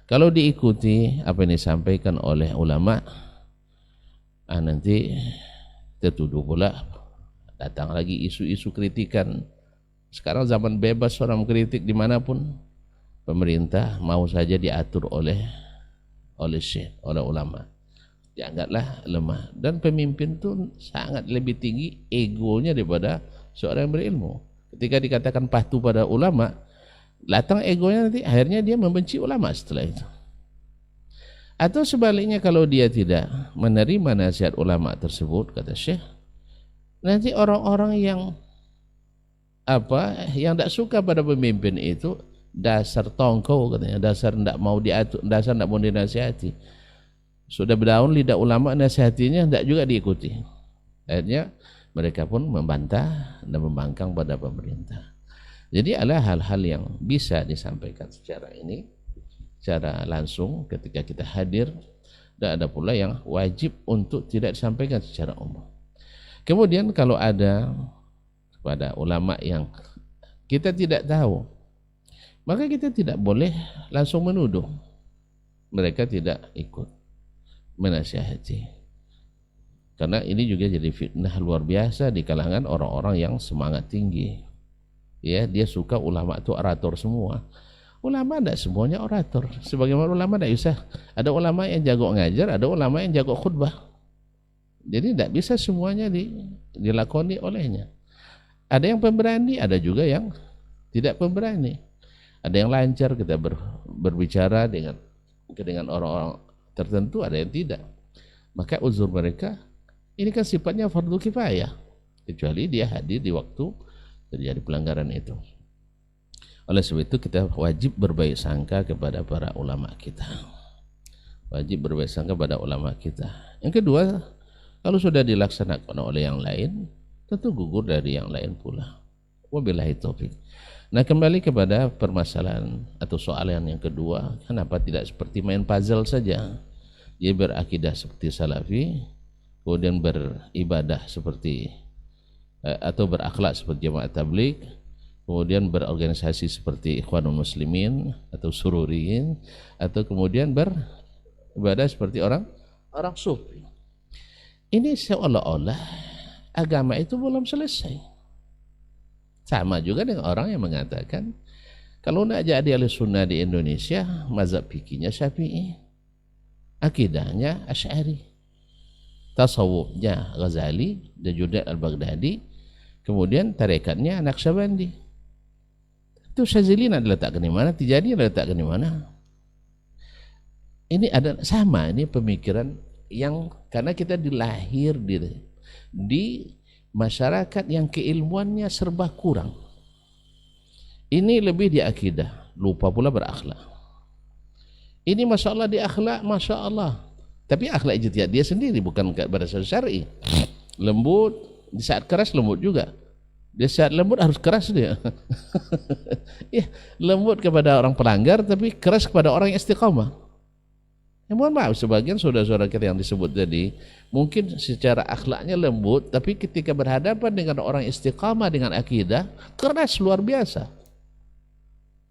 kalau diikuti apa yang disampaikan oleh ulama, nanti tertuduh pula datang lagi isu-isu kritikan. Sekarang zaman bebas orang mengkritik dimanapun. Pemerintah mau saja diatur oleh syekh, oleh ulama. Dianggaplah lemah. Dan pemimpin itu sangat lebih tinggi egonya daripada seorang yang berilmu. Ketika dikatakan patuh pada ulama, datang egonya, nanti akhirnya dia membenci ulama setelah itu. Atau sebaliknya, kalau dia tidak menerima nasihat ulama tersebut, kata syekh, nanti orang-orang yang yang tidak suka pada pemimpin itu, dasar tongkol katanya, dasar tidak mau diatur, dasar tidak mau dinasihati, sudah berdaun lidah ulama, nasihatinya tidak juga diikuti. Akhirnya mereka pun membantah dan membangkang pada pemerintah. Jadi ada hal-hal yang bisa disampaikan secara langsung ketika kita hadir, dan ada pula yang wajib untuk tidak disampaikan secara umum. Kemudian kalau ada pada ulama yang kita tidak tahu, maka kita tidak boleh langsung menuduh mereka tidak ikut menasihati. Karena ini juga jadi fitnah luar biasa di kalangan orang-orang yang semangat tinggi. Ya, dia suka ulama itu orator semua. Ulama tidak semuanya orator. Sebagaimana ulama tidak usah. Ada ulama yang jago ngajar, ada ulama yang jago khutbah. Jadi tidak bisa semuanya dilakoni olehnya. Ada yang pemberani, ada juga yang tidak pemberani. Ada yang lancar kita berbicara dengan orang-orang tertentu, ada yang tidak. Maka uzur mereka ini kan sifatnya fardu kifayah, kecuali dia hadir di waktu terjadi pelanggaran itu. Oleh sebab itu kita wajib berbaik sangka kepada para ulama kita. Wajib berbaik sangka kepada ulama kita. Yang kedua, kalau sudah dilaksanakan oleh yang lain, tentu gugur dari yang lain pula. Wabillahi taufik. Nah, kembali kepada permasalahan atau soalan yang kedua, kenapa tidak seperti main puzzle saja? Dia berakidah seperti salafi, kemudian beribadah seperti atau berakhlak seperti jamaah tabligh, kemudian berorganisasi seperti Ikhwanul Muslimin atau Sururiyin, atau kemudian beribadah seperti orang sufi. Ini seolah-olah agama itu belum selesai. Sama juga dengan orang yang mengatakan kalau nak jadi ahli sunnah di Indonesia, mazhab fikihnya Syafi'i, akidahnya Asy'ari, tasawufnya Ghazali dan Junaid al-Baghdadi, kemudian tarekatnya Naqsyabandi. Itu Syazili nak diletakkan di mana, Tijani diletakkan di mana? Ini ada sama, ini pemikiran yang karena kita dilahir di masyarakat yang keilmuannya serba kurang. Ini lebih di akidah, lupa pula berakhlak. Ini Masya Allah di akhlak, Masya Allah. Tapi akhlak ijtihad dia sendiri, bukan berdasar syar'i. Lembut, di saat keras lembut juga. Di saat lembut harus keras dia. Ya, lembut kepada orang pelanggar, tapi keras kepada orang yang istiqamah. Ya, mohon maaf, sebagian saudara-saudara kita yang disebut tadi, mungkin secara akhlaknya lembut, tapi ketika berhadapan dengan orang istiqamah dengan akidah, keras luar biasa.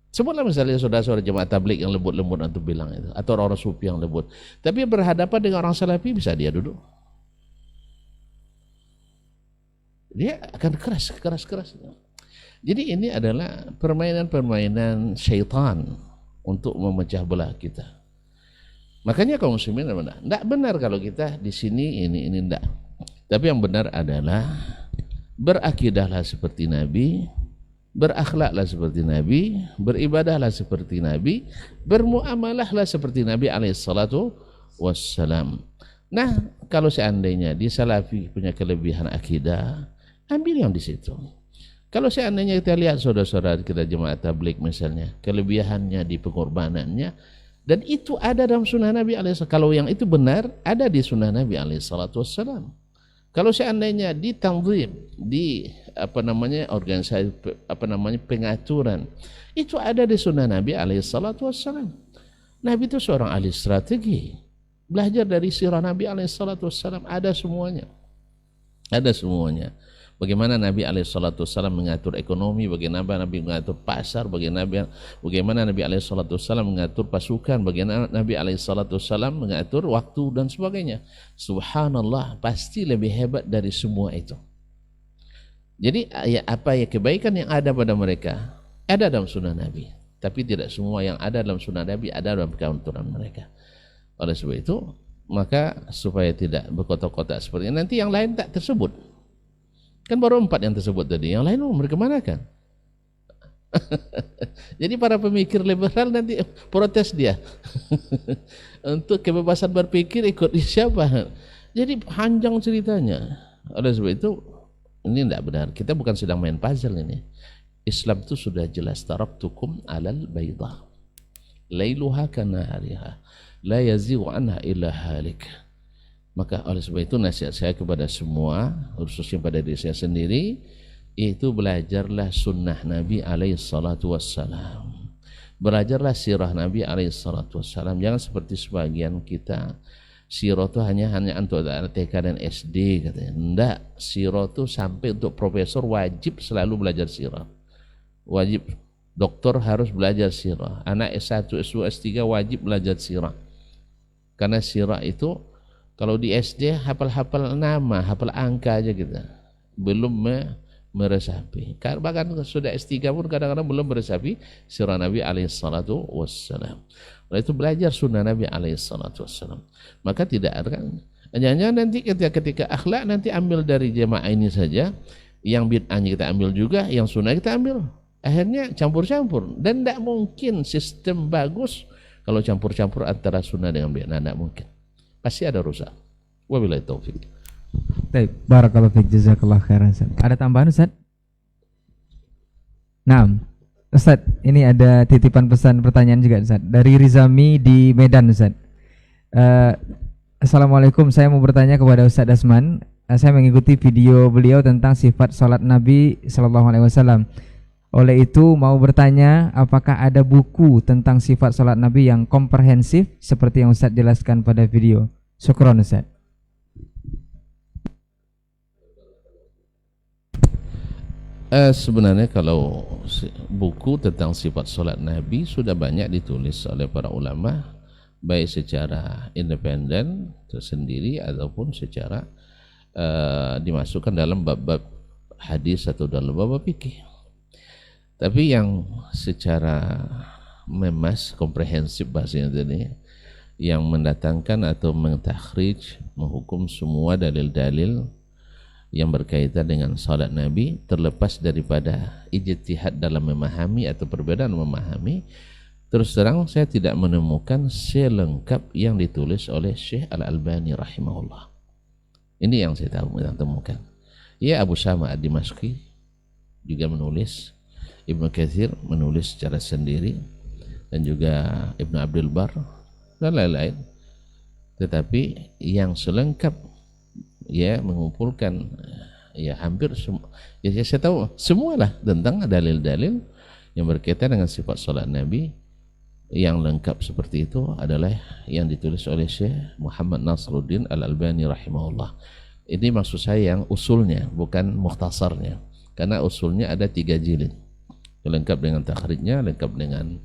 Sebutlah misalnya saudara-saudara jemaah tabligh yang lembut-lembut untuk bilang itu, atau orang sufi yang lembut. Tapi berhadapan dengan orang salafi bisa dia duduk. Dia akan keras. Jadi ini adalah permainan-permainan syaitan untuk memecah belah kita. Makanya kaum muslimin tidak benar kalau kita di sini ini tidak. Tapi yang benar adalah berakidahlah seperti Nabi, berakhlaklah seperti Nabi, beribadahlah seperti Nabi, bermuamalahlah seperti Nabi alaihissalatu wassalam. Nah, kalau seandainya di salafi punya kelebihan akidah, ambil yang di situ. Kalau seandainya kita lihat saudara-saudara kita jemaah tabligh misalnya, kelebihannya di pengorbanannya, dan itu ada dalam sunnah Nabi alaihissalam. Kalau yang itu benar, ada di sunnah Nabi alaihissalatu wassalam. Kalau seandainya di tanzim, di organisasi pengaturan, itu ada di sunnah Nabi alaihissalatu wassalam. Nabi itu seorang ahli strategi, belajar dari sirah Nabi alaihissalatu wassalam, ada semuanya. Bagaimana Nabi alaihissalatu wassalam mengatur ekonomi, bagaimana Nabi mengatur pasar, bagaimana Nabi alaihissalatu wassalam mengatur pasukan, bagaimana Nabi alaihissalatu wassalam mengatur waktu dan sebagainya. Subhanallah, pasti lebih hebat dari semua itu. Jadi kebaikan yang ada pada mereka ada dalam sunnah Nabi, tapi tidak semua yang ada dalam sunnah Nabi ada dalam keunturan mereka. Oleh sebab itu, maka supaya tidak berkotak-kotak seperti ini, nanti yang lain tak tersebut. Kan baru 4 yang tersebut tadi, yang lain mereka mana kan? Jadi para pemikir liberal nanti protes dia. Untuk kebebasan berpikir ikut siapa? Jadi panjang ceritanya. Oleh sebab itu, ini tidak benar. Kita bukan sedang main puzzle ini. Islam itu sudah jelas, taraktukum alal baydah, lailuha kanahariha, la yazighu anha illa halik. Maka oleh sebab itu nasihat saya kepada semua, khususnya pada diri saya sendiri, itu belajarlah sunnah Nabi alaihissalatu wassalam. Belajarlah sirah Nabi alaihissalatu wassalam. Jangan seperti sebagian kita, sirah itu hanya untuk TK dan SD katanya. Enggak, sirah itu sampai untuk profesor wajib selalu belajar sirah. Wajib, doktor harus belajar sirah. Anak S1, S2, S3 wajib belajar sirah. Karena sirah itu kalau di SD hafal-hafal nama, hafal angka aja kita, belum meresapi. Bahkan sudah S3 pun kadang-kadang belum meresapi sirah Nabi alaihissalatu wassalam. Oleh itu belajar sunnah Nabi alaihissalatu wassalam. Maka tidak ada kan, jangan-jangan nanti ketika akhlak nanti ambil dari jemaah ini saja, yang bid'ahnya kita ambil juga, yang sunnah kita ambil. Akhirnya campur-campur, dan tidak mungkin sistem bagus kalau campur-campur antara sunnah dengan bid'ah, tidak mungkin. Pasti ada rusak. Wabillahi taufik. Baik, barakallahu fiik, jazakallahu khairan Ustaz. Ada tambahan Ustaz? Naam. Ustaz, ini ada titipan pesan pertanyaan juga Ustaz dari Rizami di Medan Ustaz. Assalamualaikum, saya mau bertanya kepada Ustaz Dasman. Saya mengikuti video beliau tentang sifat salat Nabi sallallahu alaihi wasallam. Oleh itu mau bertanya, apakah ada buku tentang sifat salat Nabi yang komprehensif seperti yang Ustaz jelaskan pada video? Syukron Ustaz. Sebenarnya kalau buku tentang sifat salat Nabi sudah banyak ditulis oleh para ulama, baik secara independen tersendiri ataupun secara dimasukkan dalam bab-bab hadis atau dalam bab-bab fikih. Tapi yang secara memas, komprehensif bahasanya tadi, yang mendatangkan atau mentakhrij, menghukum semua dalil-dalil yang berkaitan dengan salat Nabi, terlepas daripada ijtihad dalam memahami atau perbedaan memahami, terus terang saya tidak menemukan selengkap yang ditulis oleh Syekh Al-Albani rahimahullah. Ini yang saya temukan. Ya, Abu Syama ad-Dimashqi juga menulis, Ibnu Katsir menulis secara sendiri, dan juga Ibnu Abdul Bar dan lain-lain. Tetapi yang selengkap ya mengumpulkan ya hampir semua, ya saya tahu semualah tentang dalil-dalil yang berkaitan dengan sifat salat Nabi. Yang lengkap seperti itu adalah yang ditulis oleh Syekh Muhammad Nasruddin Al-Albani rahimahullah. Ini maksud saya yang usulnya, bukan mukhtasarnya, karena usulnya ada 3 jilid, lengkap dengan takhrijnya, lengkap dengan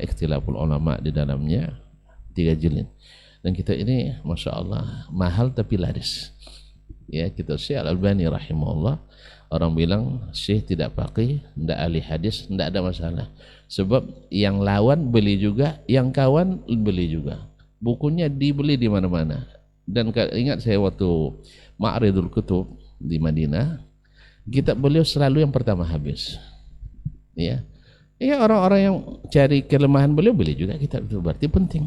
ikhtilaful ulama di dalamnya, 3 jilid. Dan kita ini Masya Allah mahal tapi laris ya. Kita Syekh Al-Albani rahimahullah, orang bilang Syekh tidak faqih, tidak ahli hadis, tidak ada masalah, sebab yang lawan beli juga, yang kawan beli juga, bukunya dibeli di mana-mana. Dan ingat saya waktu Ma'ridul Kutub di Madinah, kitab beliau selalu yang pertama habis ya. Ya, orang-orang yang cari kelemahan beliau beli juga kitab itu, berarti penting.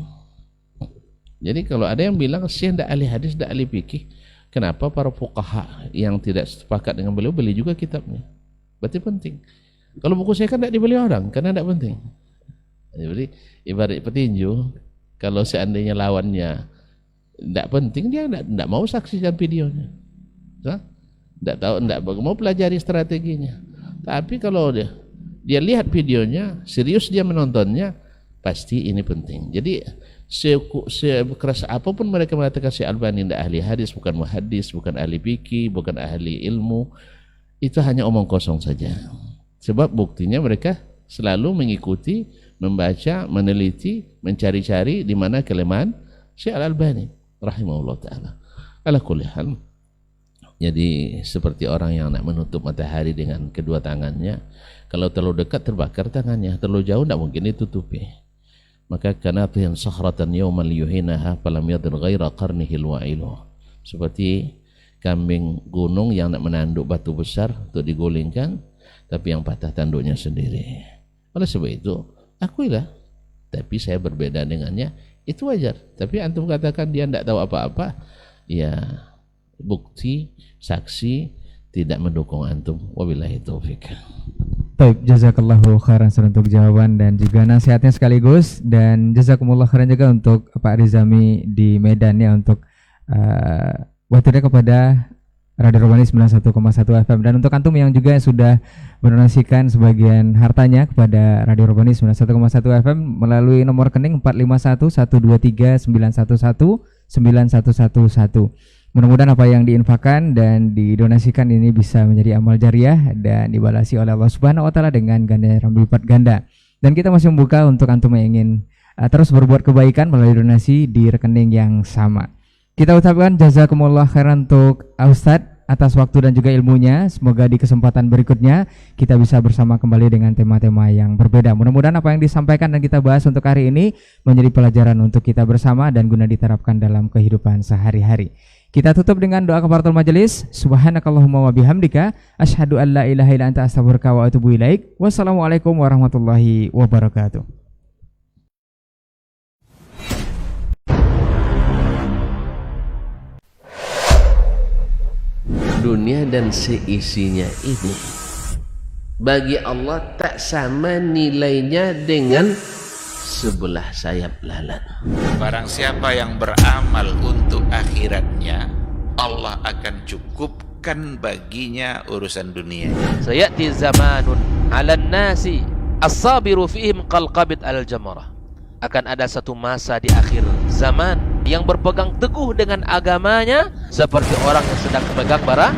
Jadi kalau ada yang bilang Syekh tidak ahli hadis, tidak ahli fikih, kenapa para fuqaha yang tidak sepakat dengan beliau beli juga kitabnya? Berarti penting. Kalau buku saya kan tidak dibeli orang karena tidak penting. Jadi ibarat petinju, kalau seandainya lawannya tidak penting, dia tidak mau saksikan videonya, tidak tahu, tidak mau pelajari strateginya. Tapi kalau dia lihat videonya, serius dia menontonnya, pasti ini penting. Jadi sekeras apapun mereka mengatakan Syekh Albani tidak ahli hadis, bukan muhaddis, bukan ahli fikih, bukan ahli ilmu, itu hanya omong kosong saja. Sebab buktinya mereka selalu mengikuti, membaca, meneliti, mencari-cari di mana kelemahan Syekh Al-Albani rahimahullah ta'ala. Ala kulli hal, jadi seperti orang yang nak menutup matahari dengan kedua tangannya, kalau terlalu dekat terbakar tangannya, terlalu jauh tidak mungkin ditutupi. Maka kanatihin sahratan yawman liyuhinaha falam yadir ghaira qarnihil wa'ilu, seperti kambing gunung yang nak menanduk batu besar untuk digulingkan, tapi yang patah tanduknya sendiri. Oleh sebab itu, akuilah, tapi saya berbeda dengannya, itu wajar. Tapi antum katakan dia tidak tahu apa-apa, ya bukti, saksi tidak mendukung antum. Wabillahi taufik. Baik, jazakallahu khairan untuk jawaban dan juga nasihatnya sekaligus, dan jazakumullah khairan juga untuk Pak Rizami di Medan ya, untuk waktunya kepada Radio Rabbani 91,1 FM, dan untuk antum yang juga sudah mendonasikan sebagian hartanya kepada Radio Rabbani 91,1 FM melalui nomor rekening 451-123-911-9111. Mudah-mudahan apa yang diinfakkan dan didonasikan ini bisa menjadi amal jariah dan dibalasi oleh Allah Subhanahu wa taala dengan ganda yang berlipat ganda. Dan kita masih membuka untuk antum yang ingin terus berbuat kebaikan melalui donasi di rekening yang sama. Kita ucapkan jazakumullah khairan untuk Ustadz atas waktu dan juga ilmunya. Semoga di kesempatan berikutnya kita bisa bersama kembali dengan tema-tema yang berbeda. Mudah-mudahan apa yang disampaikan dan kita bahas untuk hari ini menjadi pelajaran untuk kita bersama dan guna diterapkan dalam kehidupan sehari-hari. Kita tutup dengan doa kafaratul majelis. Subhanakallahumma wa bihamdika asyhadu an la ilaha illa anta astaghfiruka wa atubu ilaik. Wassalamualaikum warahmatullahi wabarakatuh. Dunia dan seisinya ini bagi Allah tak sama nilainya dengan sebelah sayap lalat. Barang siapa yang beramal untuk akhiratnya, Allah akan cukupkan baginya urusan dunia. Sayati zamanun 'alan nasi as-sabiru fihim qalqabit al-jamarah. Akan ada satu masa di akhir zaman yang berpegang teguh dengan agamanya seperti orang yang sedang memegang bara